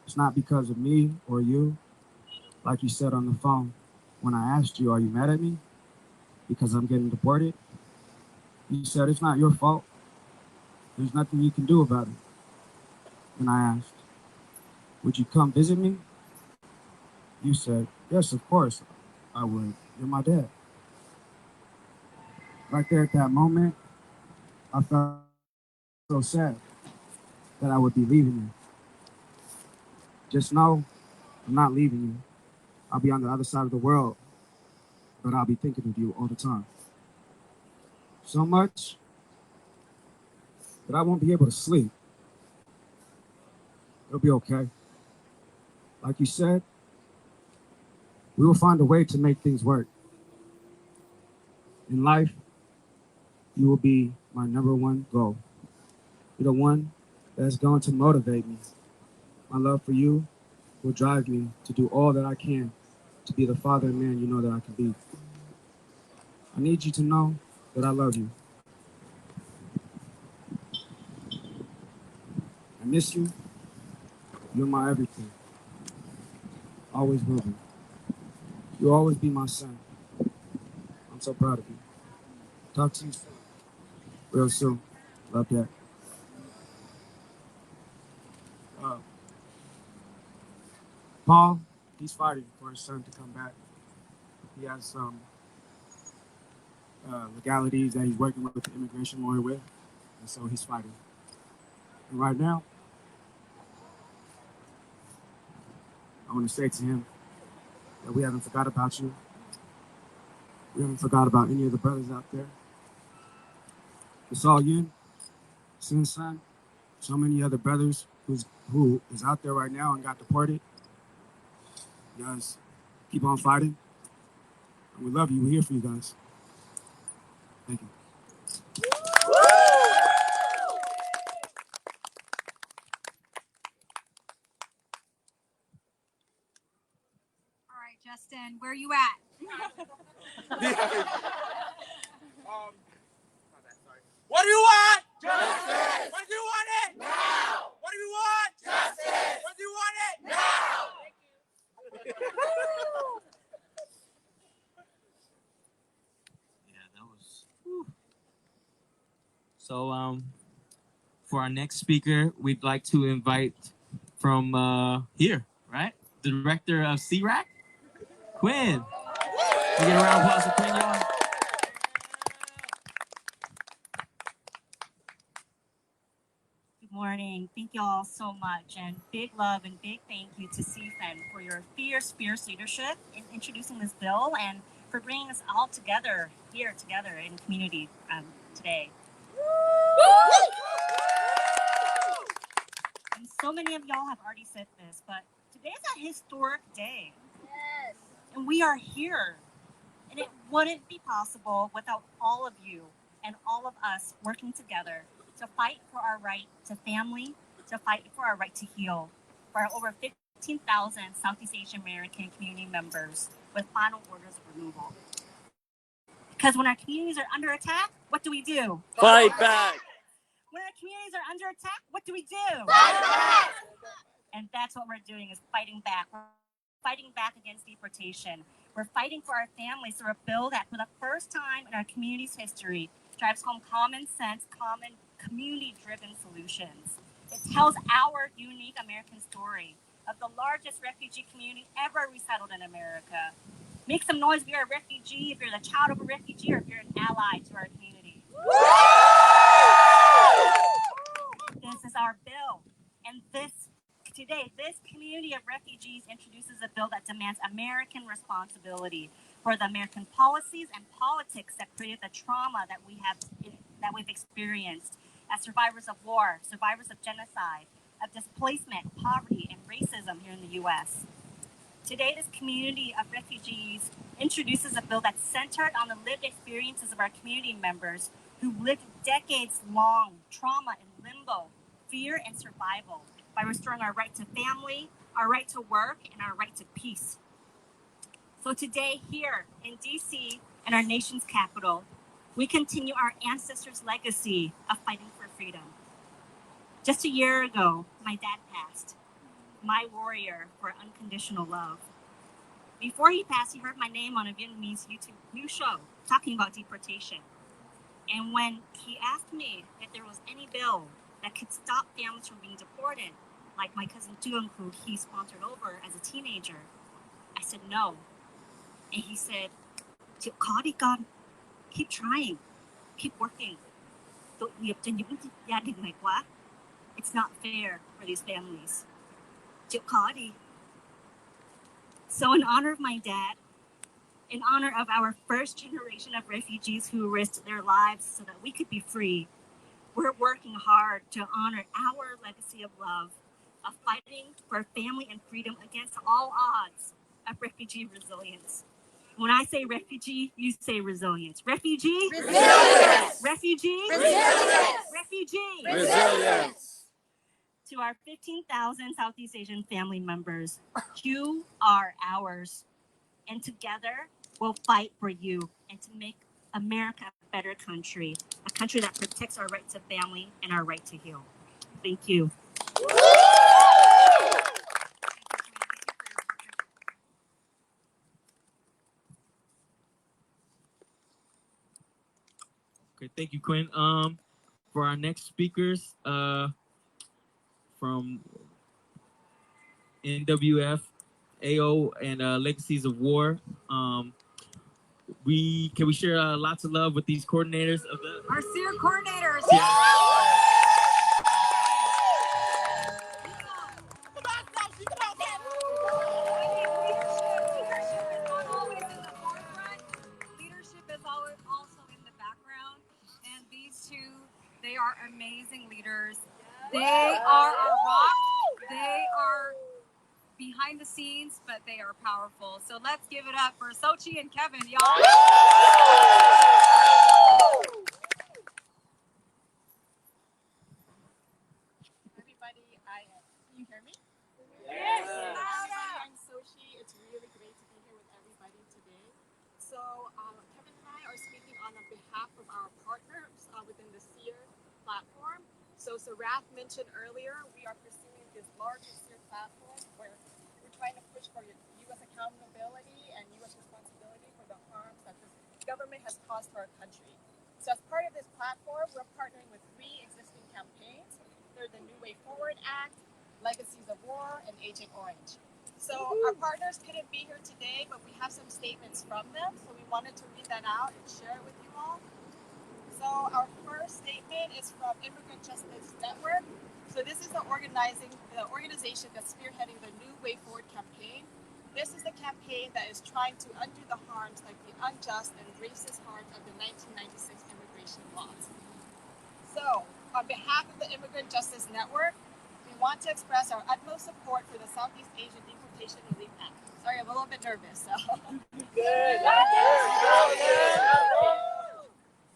It's not because of me or you, like you said on the phone. When I asked you, are you mad at me because I'm getting deported? You said it's not your fault. There's nothing you can do about it. And I asked, would you come visit me? You said, yes, of course I would. You're my dad. Right there at that moment, I felt so sad that I would be leaving you. Just know I'm not leaving you. I'll be on the other side of the world, but I'll be thinking of you all the time. So much that I won't be able to sleep. It'll be okay. Like you said, we will find a way to make things work. In life, you will be my number one goal. You're the one that's going to motivate me. My love for you will drive me to do all that I can to be the father and man you know that I can be. I need you to know that I love you. I miss you. You're my everything. Always will be. You'll always be my son. I'm so proud of you. Talk to you soon. Real soon. Love that. Paul, he's fighting for his son to come back. He has some legalities that he's working with the immigration lawyer with, and so he's fighting. And right now, I want to say to him that we haven't forgot about you. We haven't forgot about any of the brothers out there. It's all you, Sin Son, so many other brothers who is out there right now and got deported. You guys keep on fighting. And we love you. We're here for you guys. Thank you. All right, Justin, where are you at? What do you want? Justice! What do you want it? Now! What do you want? Justice! What do you want it? Now! Yeah, that was. Whew. So, for our next speaker, we'd like to invite from here, right? The director of SEARR, Quinn. Can we get a round of applause for Quinn, y'all? Good morning. Thank you all so much, and big love and big thank you to CFEN for your fierce leadership in introducing this bill and for bringing us all together here together in community today. And so many of y'all have already said this, but today is a historic day. Yes. And we are here. And it wouldn't be possible without all of you and all of us working together to fight for our right to family, to fight for our right to heal, for our over 15,000 Southeast Asian American community members with final orders of removal. Because when our communities are under attack, what do we do? Fight back. When our communities are under attack, what do we do? Fight back! And that's what we're doing, is fighting back. We're fighting back against deportation. We're fighting for our families through a bill that, for the first time in our community's history, drives home common sense, common community-driven solutions. It tells our unique American story of the largest refugee community ever resettled in America. Make some noise if you're a refugee, if you're the child of a refugee, or if you're an ally to our community. This is our bill. And today, this community of refugees introduces a bill that demands American responsibility for the American policies and politics that created the trauma that we've experienced as survivors of war, survivors of genocide, of displacement, poverty, and racism here in the U.S. Today, this community of refugees introduces a bill that's centered on the lived experiences of our community members who lived decades-long trauma in limbo, fear, and survival by restoring our right to family, our right to work, and our right to peace. So today, here in D.C. and our nation's capital, we continue our ancestors' legacy of fighting for freedom. Just a year ago, my dad passed, my warrior for unconditional love. Before he passed, he heard my name on a Vietnamese YouTube news show talking about deportation. And when he asked me if there was any bill that could stop families from being deported, like my cousin Duong, who he sponsored over as a teenager, I said no. And he said, keep trying, keep working. It's not fair for these families. So in honor of my dad, in honor of our first generation of refugees who risked their lives so that we could be free, we're working hard to honor our legacy of love, of fighting for family and freedom against all odds, of refugee resilience. When I say refugee, you say resilience. Refugee? Resilience! Refugee? Resilience! Refugee? Resilience. To our 15,000 Southeast Asian family members, you are ours. And together, we'll fight for you and to make America a better country, a country that protects our right to family and our right to heal. Thank you. Okay, thank you, Quinn. For our next speakers, from NWF, AO, and Legacies of War, can we share lots of love with these coordinators of Our SEARR coordinators. Yeah. Leadership is not always in the forefront. Leadership is always also in the background. And these two amazing leaders. They are our rock. They are behind the scenes, but they are powerful. So let's give it up for Sochi and Kevin, y'all. Everybody, can you hear me? Yes. Everybody, I'm Sochi. It's really great to be here with everybody today. So Kevin and I are speaking on behalf of our partners within the SEARR platform. So Rath mentioned earlier, we are pursuing this larger SEARR platform where we're trying to push for U.S. accountability and U.S. responsibility for the harms that this government has caused to our country. So as part of this platform, we're partnering with 3 existing campaigns. They're the New Way Forward Act, Legacies of War, and Agent Orange. So our partners couldn't be here today, but we have some statements from them. So we wanted to read that out and share it with you all. So our first statement is from Immigrant Justice Network. So this is the organization that's spearheading the New Way Forward campaign. This is the campaign that is trying to undo the harms, like the unjust and racist harms of the 1996 immigration laws. So, on behalf of the Immigrant Justice Network, we want to express our utmost support for the Southeast Asian Deportation Relief Act. Sorry, I'm a little bit nervous.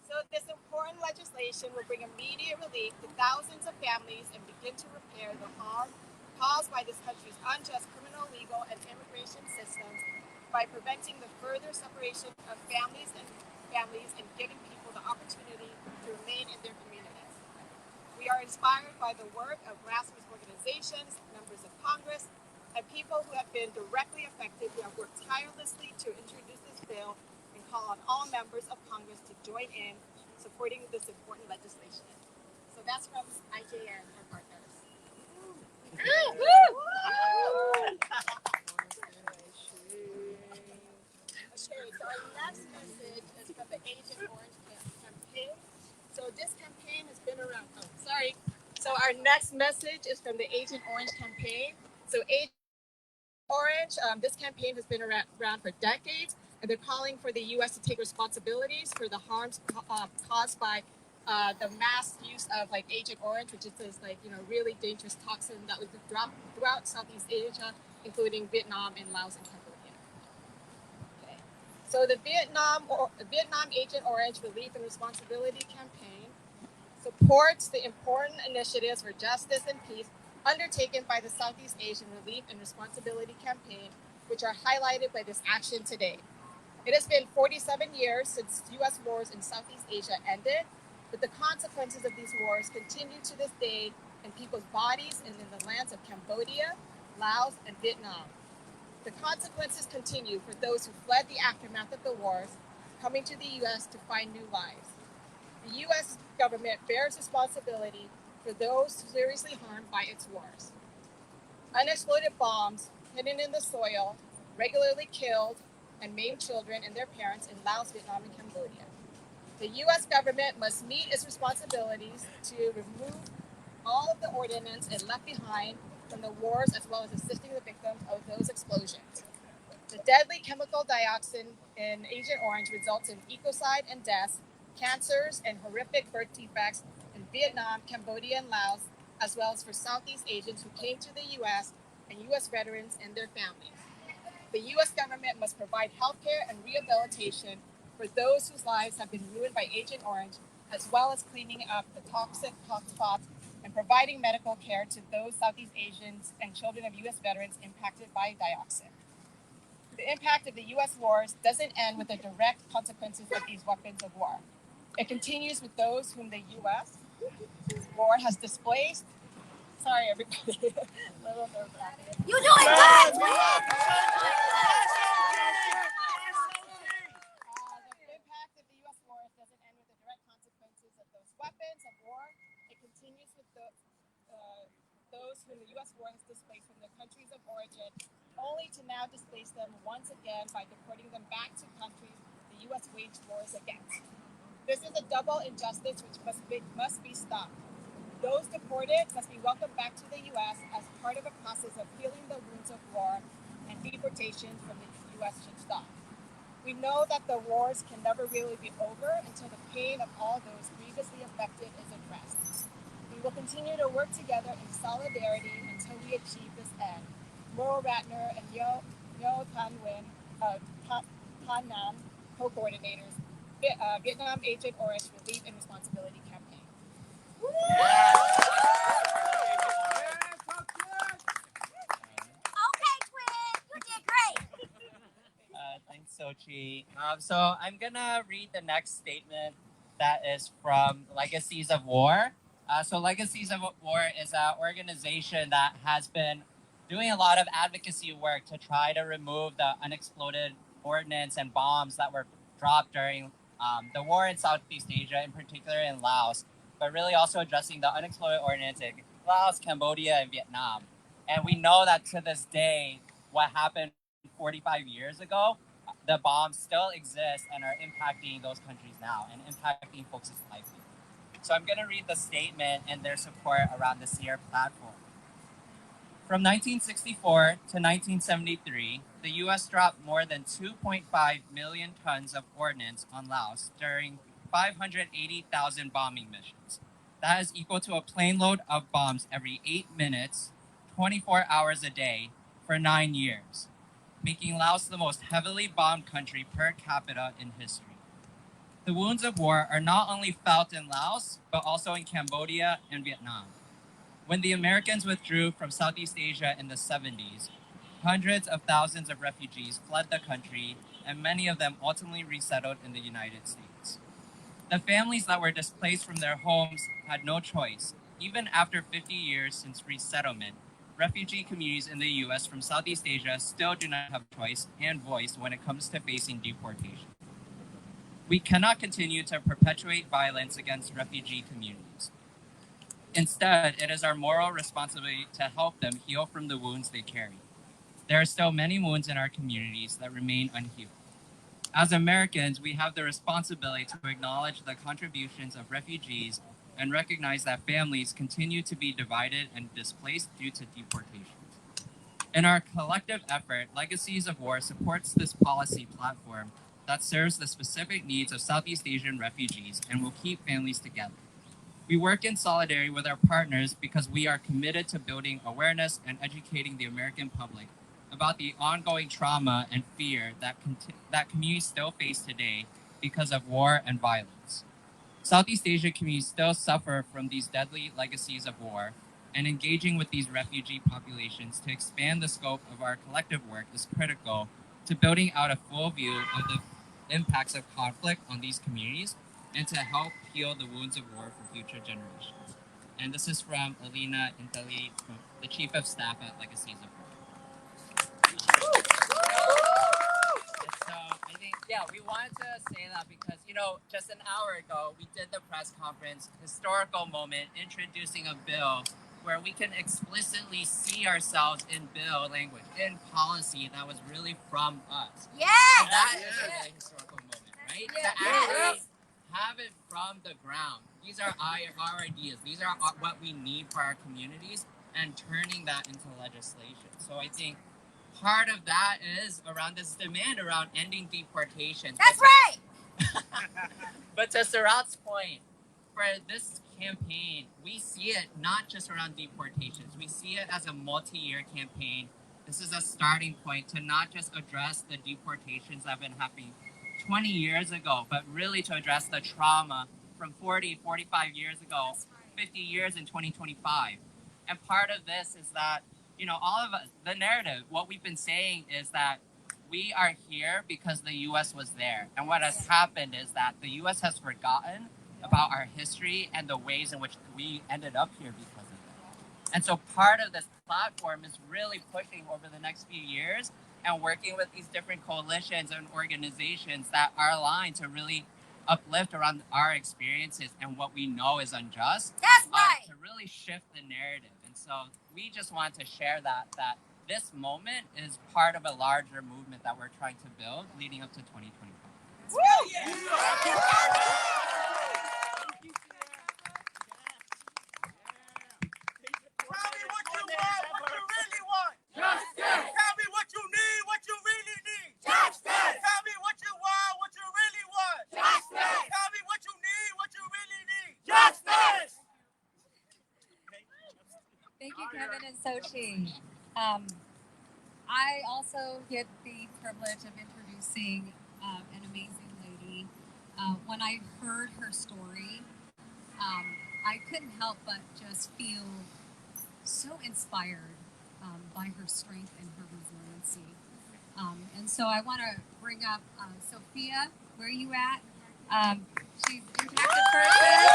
So this important legislation will bring immediate relief to thousands of families and begin to repair the harm caused by this country's unjust criminal, legal, and immigration systems by preventing the further separation of families and giving people the opportunity to remain in their communities. We are inspired by the work of grassroots organizations, members of Congress, and people who have been directly affected who have worked tirelessly to introduce this bill and call on all members of Congress to join in supporting this important legislation. So that's from IJN, our partners. Okay, so our next message is from the Agent Orange campaign. So this campaign has been around. Oh, sorry. So our next message is from the Agent Orange campaign. So Agent Orange, this campaign has been around for decades, and they're calling for the U.S. to take responsibilities for the harms caused by the mass use of like Agent Orange, which is this really dangerous toxin that was dropped throughout Southeast Asia, including Vietnam and Laos and Cambodia. So the Vietnam Agent Orange Relief and Responsibility Campaign supports the important initiatives for justice and peace undertaken by the Southeast Asian Relief and Responsibility Campaign, which are highlighted by this action today. It has been 47 years since U.S. wars in Southeast Asia ended, but the consequences of these wars continue to this day in people's bodies and in the lands of Cambodia, Laos, and Vietnam. The consequences continue for those who fled the aftermath of the wars, coming to the U.S. to find new lives. The U.S. government bears responsibility for those seriously harmed by its wars. Unexploded bombs hidden in the soil regularly killed and maimed children and their parents in Laos, Vietnam, and Cambodia. The U.S. government must meet its responsibilities to remove all of the ordnance it left behind from the wars, as well as assisting the victims of those explosions. The deadly chemical dioxin in Agent Orange results in ecocide and deaths, cancers, and horrific birth defects in Vietnam, Cambodia, and Laos, as well as for Southeast Asians who came to the U.S. and U.S. veterans and their families. The U.S. government must provide healthcare and rehabilitation for those whose lives have been ruined by Agent Orange, as well as cleaning up the toxic hotspots and providing medical care to those Southeast Asians and children of U.S. veterans impacted by dioxin. The impact of the U.S. wars doesn't end with the direct consequences of these weapons of war. It continues with those whom the U.S. war has displaced. Sorry, everybody. A little nerve-wracking. You're doing good! The impact of the U.S. wars doesn't end with the direct consequences of those weapons of war. It continues with those whom the U.S. war has displaced from their countries of origin, only to now displace them once again by deporting them back to countries the U.S. waged wars against. This is a double injustice which must be stopped. Those deported must be welcomed back to the U.S. as part of a process of healing the wounds of war, and deportation from the U.S. should stop. We know that the wars can never really be over until the pain of all those grievously affected is addressed. We will continue to work together in solidarity until we achieve this end. Merle Ratner and Yo Tan Nguyen, Tan Nam, co-coordinators, Vietnam Agent Orange Relief and Responsibility Campaign. Okay, Quinn, you did great. Thanks, Sochi. So I'm gonna read the next statement that is from Legacies of War. So Legacies of War is an organization that has been doing a lot of advocacy work to try to remove the unexploded ordnance and bombs that were dropped during the war in Southeast Asia, in particular in Laos, but really also addressing the unexploded ordnance in Laos, Cambodia, and Vietnam. And we know that to this day, what happened 45 years ago, the bombs still exist and are impacting those countries now and impacting folks' livelihood. So I'm going to read the statement and their support around the SEARR platform. From 1964 to 1973, the U.S. dropped more than 2.5 million tons of ordnance on Laos during 580,000 bombing missions. That is equal to a plane load of bombs every 8 minutes, 24 hours a day, for 9 years, making Laos the most heavily bombed country per capita in history. The wounds of war are not only felt in Laos, but also in Cambodia and Vietnam. When the Americans withdrew from Southeast Asia in the 70s, hundreds of thousands of refugees fled the country, and many of them ultimately resettled in the United States. The families that were displaced from their homes had no choice. Even after 50 years since resettlement, refugee communities in the U.S. from Southeast Asia still do not have choice and voice when it comes to facing deportation. We cannot continue to perpetuate violence against refugee communities. Instead, it is our moral responsibility to help them heal from the wounds they carry. There are still many wounds in our communities that remain unhealed. As Americans, we have the responsibility to acknowledge the contributions of refugees and recognize that families continue to be divided and displaced due to deportations. In our collective effort, Legacies of War supports this policy platform that serves the specific needs of Southeast Asian refugees and will keep families together. We work in solidarity with our partners because we are committed to building awareness and educating the American public about the ongoing trauma and fear that communities still face today because of war and violence. Southeast Asian communities still suffer from these deadly legacies of war, and engaging with these refugee populations to expand the scope of our collective work is critical to building out a full view of the impacts of conflict on these communities and to help heal the wounds of war for future generations. And this is from Alina Intali, the Chief of Staff at Legacies of War. So I think, we wanted to say that because, just an hour ago, we did the press conference, historical moment, introducing a bill where we can explicitly see ourselves in bill language, in policy that was really from us. Yes! And that is a really historical moment, right? Yes. To actually have it from the ground. These are our ideas. These are what we need for our communities, and turning that into legislation. So I think part of that is around this demand around ending deportation. That's right! But to Sarat's point, for this campaign, we see it not just around deportations. We see it as a multi-year campaign. This is a starting point to not just address the deportations that have been happening 20 years ago, but really to address the trauma from 40, 45 years ago, 50 years in 2025. And part of this is that, all of us, the narrative, what we've been saying is that we are here because the U.S. was there. And what has happened is that the U.S. has forgotten about our history and the ways in which we ended up here because of it. And so part of this platform is really pushing over the next few years and working with these different coalitions and organizations that are aligned to really uplift around our experiences and what we know is unjust. That's right! To really shift the narrative. And so we just want to share that this moment is part of a larger movement that we're trying to build leading up to 2025. Woo! Yeah. Tell me what you want, what you really want. Justice. Tell me what you need, what you really need. Justice. Tell me what you want, what you really want. Justice. Tell me what you need, what you really need. Justice. Kevin and Sochi. I also get the privilege of introducing an amazing lady. When I heard her story, I couldn't help but just feel so inspired by her strength and her resiliency. And so I want to bring up Sophia. Where are you at? She's impacted person.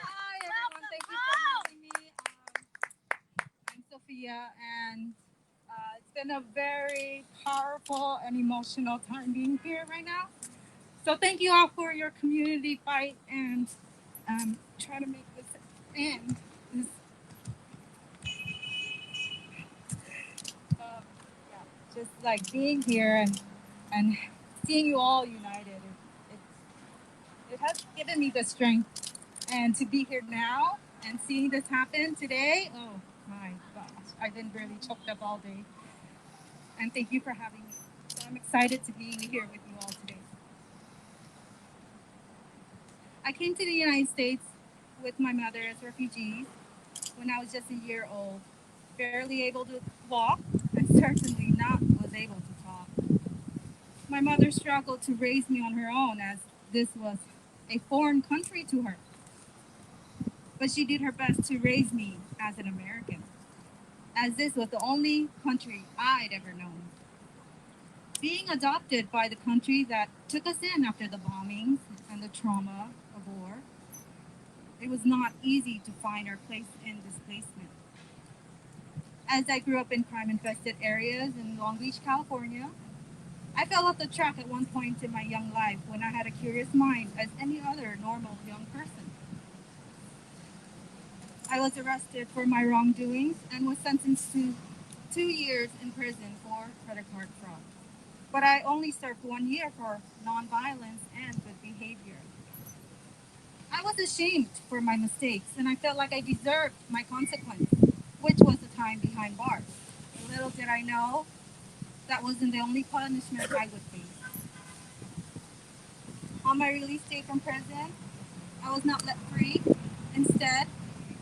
Hi everyone, thank you for having me. I'm Sophia, and it's been a very powerful and emotional time being here right now. So thank you all for your community fight and try to make this end. This, yeah, just like being here and seeing you all united. It has given me the strength, and to be here now and seeing this happen today. Oh my gosh, I've been really choked up all day. And thank you for having me. So I'm excited to be here with you all today. I came to the United States with my mother as refugees when I was just a year old, barely able to walk, and certainly not was able to talk. My mother struggled to raise me on her own as this was a foreign country to her. But she did her best to raise me as an American, as this was the only country I'd ever known. Being adopted by the country that took us in after the bombings and the trauma of war, it was not easy to find our place in displacement. As I grew up in crime-infested areas in Long Beach, California, I fell off the track at one point in my young life when I had a curious mind as any other normal young person. I was arrested for my wrongdoings and was sentenced to 2 years in prison for credit card fraud. But I only served 1 year for nonviolence and good behavior. I was ashamed for my mistakes and I felt like I deserved my consequence, which was the time behind bars. Little did I know that wasn't the only punishment I would face. On my release date from prison, I was not let free. Instead,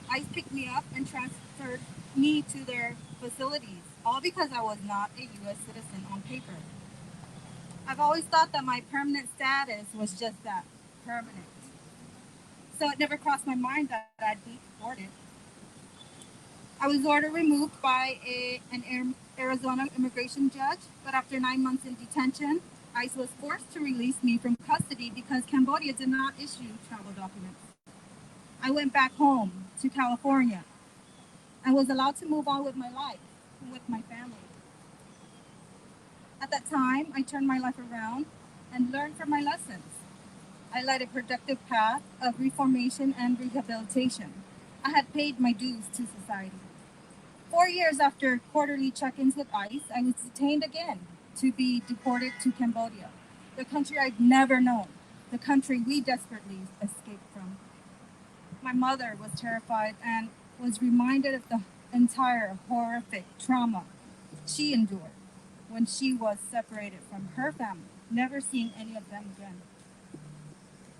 ICE picked me up and transferred me to their facilities, all because I was not a U.S. citizen on paper. I've always thought that my permanent status was just that, permanent. So it never crossed my mind that I'd be deported. I was ordered removed by an Arizona immigration judge, but after 9 months in detention, ICE was forced to release me from custody because Cambodia did not issue travel documents. I went back home to California and was allowed to move on with my life and with my family. At that time, I turned my life around and learned from my lessons. I led a productive path of reformation and rehabilitation. I had paid my dues to society. 4 years after quarterly check-ins with ICE, I was detained again to be deported to Cambodia, the country I'd never known, the country we desperately escaped from. My mother was terrified and was reminded of the entire horrific trauma she endured when she was separated from her family, never seeing any of them again.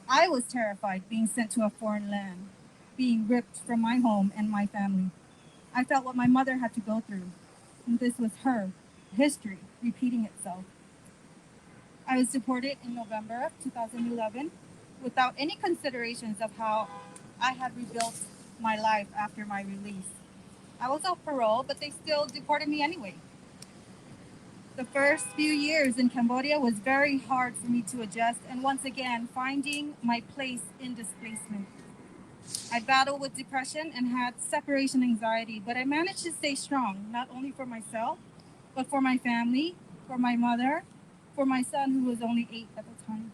I was terrified being sent to a foreign land, being ripped from my home and my family. I felt what my mother had to go through, and this was her history repeating itself. I was deported in November of 2011 without any considerations of how I had rebuilt my life after my release. I was off parole, but they still deported me anyway. The first few years in Cambodia was very hard for me to adjust and once again finding my place in displacement. I battled with depression and had separation anxiety, but I managed to stay strong, not only for myself, but for my family, for my mother, for my son who was only 8 at the time.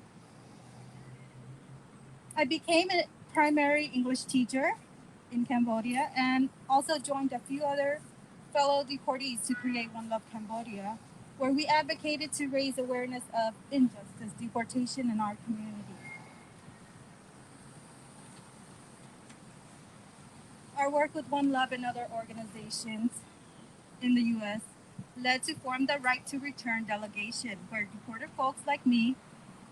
I became a primary English teacher in Cambodia and also joined a few other fellow deportees to create One Love Cambodia, where we advocated to raise awareness of injustice deportation in our community. Our work with One Love and other organizations in the U.S. led to form the Right to Return delegation, where deported folks like me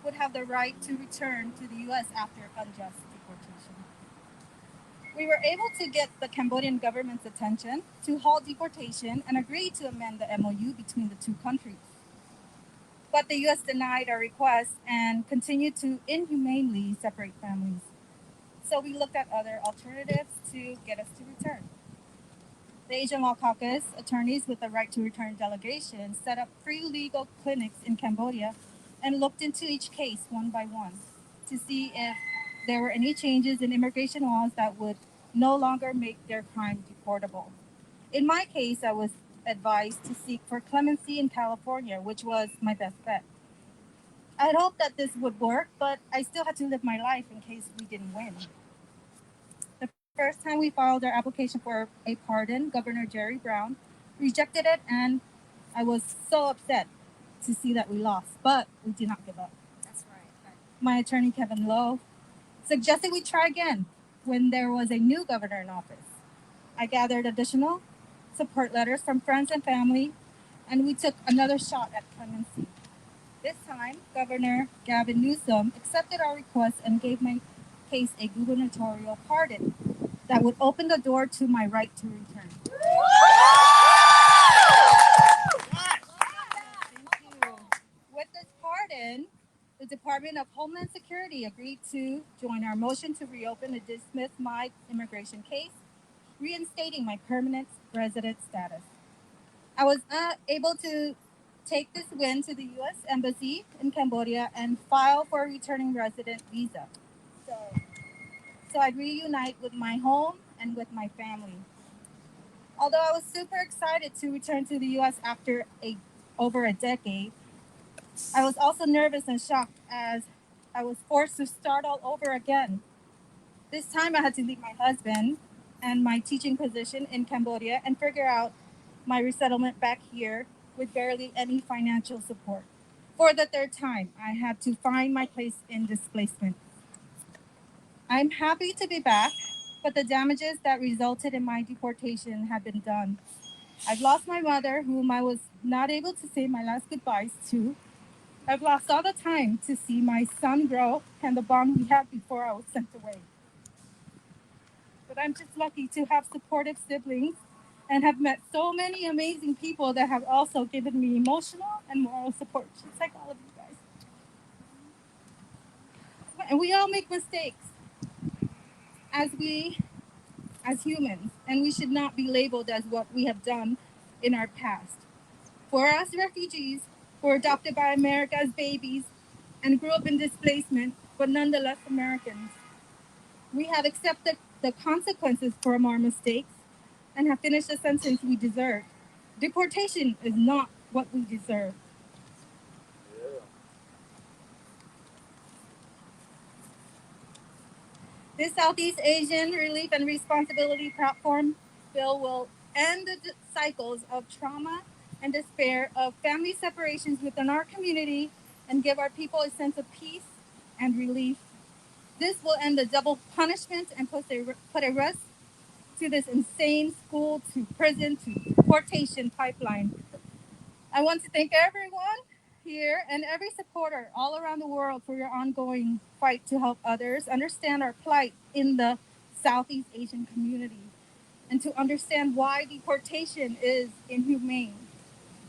would have the right to return to the U.S. after unjust deportation. We were able to get the Cambodian government's attention to halt deportation and agree to amend the MOU between the two countries. But the U.S. denied our request and continued to inhumanely separate families. So we looked at other alternatives to get us to return. The Asian Law Caucus attorneys with the Right to Return delegation set up free legal clinics in Cambodia and looked into each case one by one to see if there were any changes in immigration laws that would no longer make their crime deportable. In my case, I was advised to seek for clemency in California, which was my best bet. I had hoped that this would work, but I still had to live my life in case we didn't win. The first time we filed our application for a pardon, Governor Jerry Brown rejected it, and I was so upset to see that we lost, but we did not give up. That's right. My attorney, Kevin Lowe, suggested we try again when there was a new governor in office. I gathered additional support letters from friends and family, and we took another shot at clemency. This time, Governor Gavin Newsom accepted our request and gave my case a gubernatorial pardon that would open the door to my right to return. Thank you. With this pardon, the Department of Homeland Security agreed to join our motion to reopen and dismiss my immigration case, reinstating my permanent resident status. I was able to take this win to the U.S. Embassy in Cambodia and file for a returning resident visa. So I'd reunite with my home and with my family. Although I was super excited to return to the U.S. after over a decade, I was also nervous and shocked as I was forced to start all over again. This time I had to leave my husband and my teaching position in Cambodia and figure out my resettlement back here with barely any financial support. For the third time, I had to find my place in displacement. I'm happy to be back, but the damages that resulted in my deportation have been done. I've lost my mother, whom I was not able to say my last goodbyes to. I've lost all the time to see my son grow and the bond we had before I was sent away. But I'm just lucky to have supportive siblings and have met so many amazing people that have also given me emotional and moral support, just like all of you guys. And we all make mistakes as humans, and we should not be labeled as what we have done in our past. For us refugees who were adopted by America as babies and grew up in displacement, but nonetheless Americans, we have accepted the consequences from our mistakes and have finished the sentence we deserve. Deportation is not what we deserve. This Southeast Asian Relief and Responsibility Platform bill will end the cycles of trauma and despair of family separations within our community and give our people a sense of peace and relief. This will end the double punishment and put a rest to this insane school to prison to deportation pipeline. I want to thank everyone here and every supporter all around the world for your ongoing fight to help others understand our plight in the Southeast Asian community and to understand why deportation is inhumane.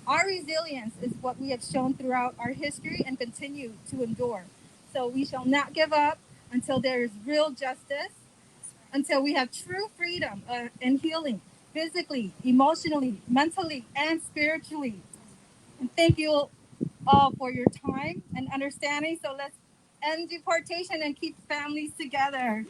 Our resilience is what we have shown throughout our history and continue to endure. So we shall not give up until there is real justice, until we have true freedom and healing physically, emotionally, mentally, and spiritually. And thank you all for your time and understanding. So let's end deportation and keep families together.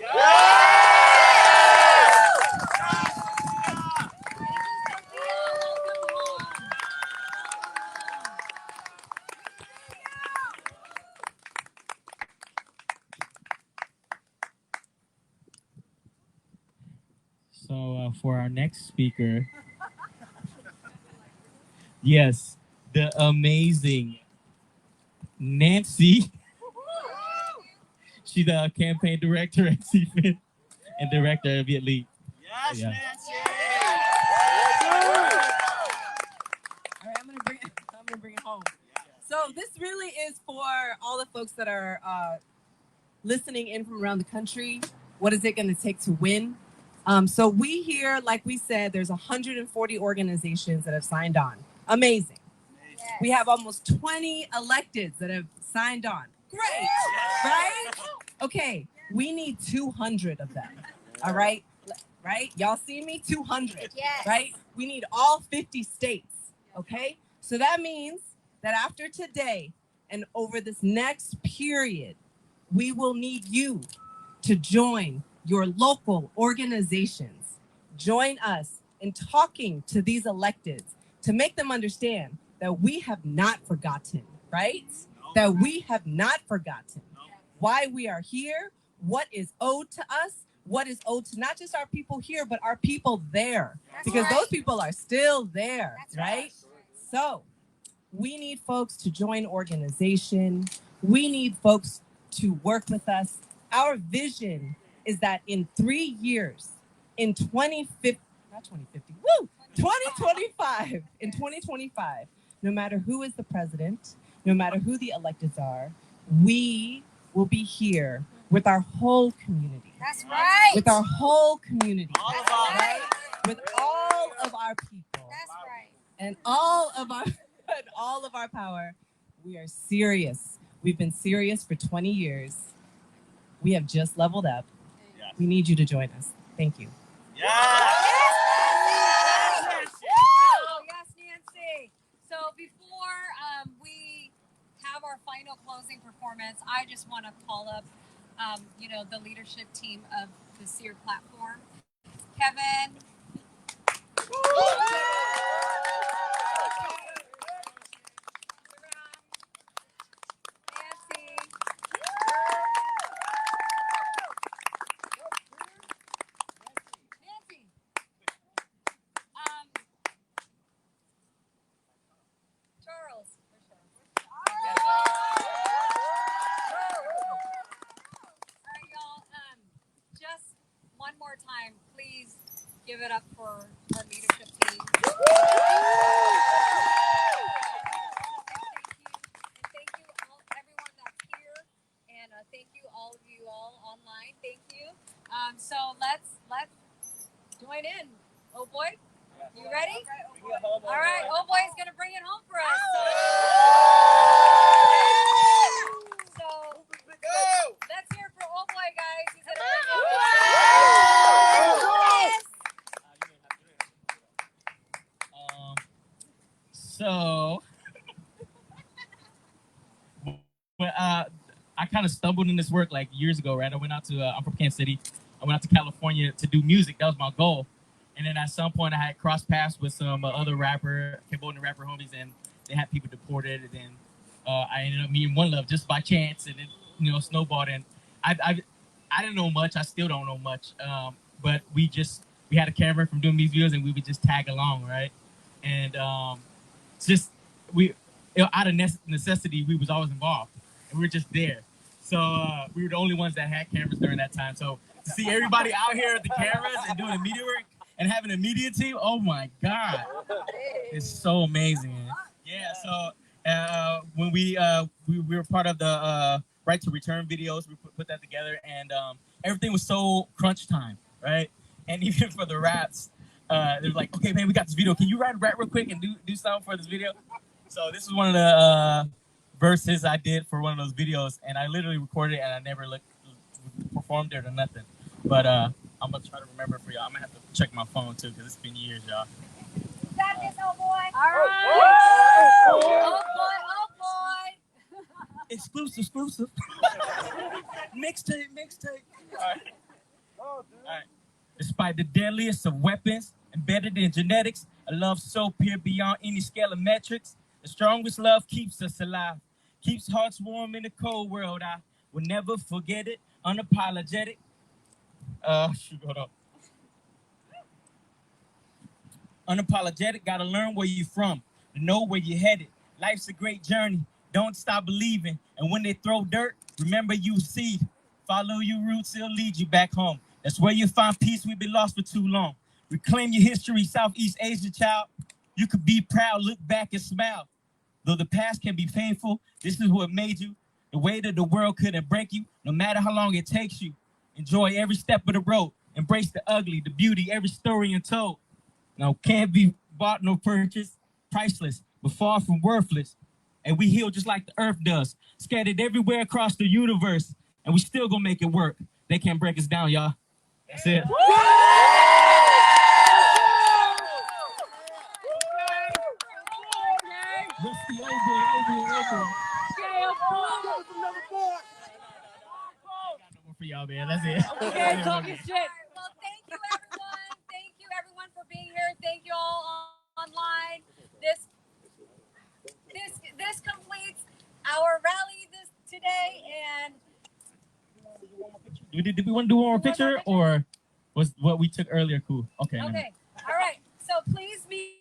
So for our next speaker, yes, the amazing Nancy. She's the campaign director at CFIN and director of Viet League. Yes, Yeah. Nancy. All right, I'm gonna bring it home. So this really is for all the folks that are listening in from around the country. What is it going to take to win? So we here, like we said, there's 140 organizations that have signed on. Amazing. Yes. We have almost 20 electeds that have signed on. Great, right? Okay, we need 200 of them. All right, right? Y'all see me? 200. Yes. Right? We need all 50 states. Okay, so that means that after today and over this next period, we will need you to join your local organizations. Join us in talking to these electeds to make them understand that we have not forgotten, right? That we have not forgotten why we are here, what is owed to us, what is owed to not just our people here, but our people there. Because those people are still there, right? So we need folks to join organization. We need folks to work with us. Our vision is that in 3 years, in 2025, in 2025, no matter who is the president, no matter who the electeds are, we will be here with our whole community. That's right. With our whole community. That's right. With all of our people. That's right. And all of our power. We are serious. We've been serious for 20 years. We have just leveled up. Yes. We need you to join us. Thank you. Yeah. Oh, yes, Nancy. So before we have our final closing performance, I just want to call up, the leadership team of the SEARR platform. Kevin. Nancy. Nancy. Charles. All right, y'all. Just one more time, please give it up for our leadership team. Thank you, everyone that's here, and thank you all of you all online. Thank you. So let's join in. Oh boy, you ready? All right, oh boy is gonna bring it home for us. So let's hear for oh boy, guys. He's gonna bring it home. So, I kind of stumbled in this work like years ago, right? I went out to, I'm from Kansas City. I went out to California to do music. That was my goal. And then at some point I had crossed paths with some other Cambodian rapper homies, and they had people deported. And then I ended up meeting One Love just by chance, and then, snowballed. And I didn't know much. I still don't know much. But we had a camera from doing these videos, and we would just tag along, right? And out of necessity, we was always involved, and we were just there. So we were the only ones that had cameras during that time. So to see everybody out here at the cameras and doing the media work and having a media team, oh my God, it's so amazing. Yeah. So when we were part of the Right to Return videos, we put that together, and everything was so crunch time, right? And even for the raps, they're like, okay, man, we got this video. Can you write a rap real quick and do something for this video? So this is one of the verses I did for one of those videos, and I literally recorded it, and I never performed it or nothing. But I'm gonna try to remember it for y'all. I'm gonna have to check my phone too, because it's been years, y'all. You got this, oh boy. All right. Oh boy. Exclusive. Mixtape. All right. Despite the deadliest of weapons, embedded in genetics, a love so pure beyond any scale of metrics, the strongest love keeps us alive, keeps hearts warm in the cold world. I will never forget it, unapologetic. Hold up. Unapologetic, gotta learn where you're from, to know where you're headed. Life's a great journey, don't stop believing. And when they throw dirt, remember you seed. Follow your roots, it'll lead you back home. That's where you find peace, we've been lost for too long. Reclaim your history, Southeast Asia child. You could be proud, look back and smile. Though the past can be painful, this is what made you. The way that the world couldn't break you, no matter how long it takes you. Enjoy every step of the road. Embrace the ugly, the beauty, every story you told. Now, can't be bought, no purchase, priceless, but far from worthless. And we heal just like the earth does, scattered everywhere across the universe. And we still gonna make it work. They can't break us down, y'all. That's it. For y'all, man. That's it. Okay, talking shit. Well, thank you, everyone. Thank you, everyone, for being here. Thank you all online. This completes our rally today, and Did we want to do one more picture, or was what we took earlier cool? Okay. okay, all right. So please meet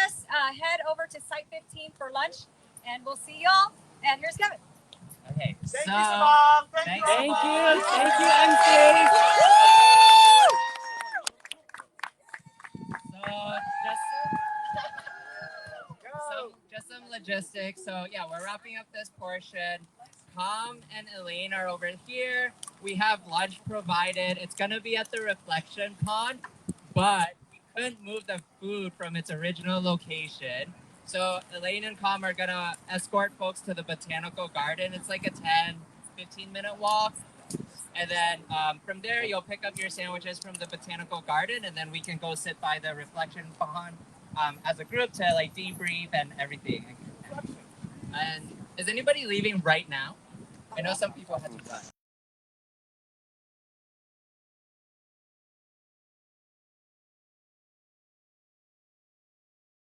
us. Head over to Site 15 for lunch, and we'll see y'all. And here's Kevin. Okay, Thank so you, Savon. thank Thank you, MC. So just some logistics. So yeah, we're wrapping up this portion. Tom and Elaine are over here. We have lunch provided. It's gonna be at the reflection pond, but we couldn't move the food from its original location. So Elaine and Com are gonna escort folks to the botanical garden. It's like a 10-15 minute walk. And then from there, you'll pick up your sandwiches from the botanical garden, and then we can go sit by the reflection pond as a group to like debrief and everything. And is anybody leaving right now? I know some people had to run.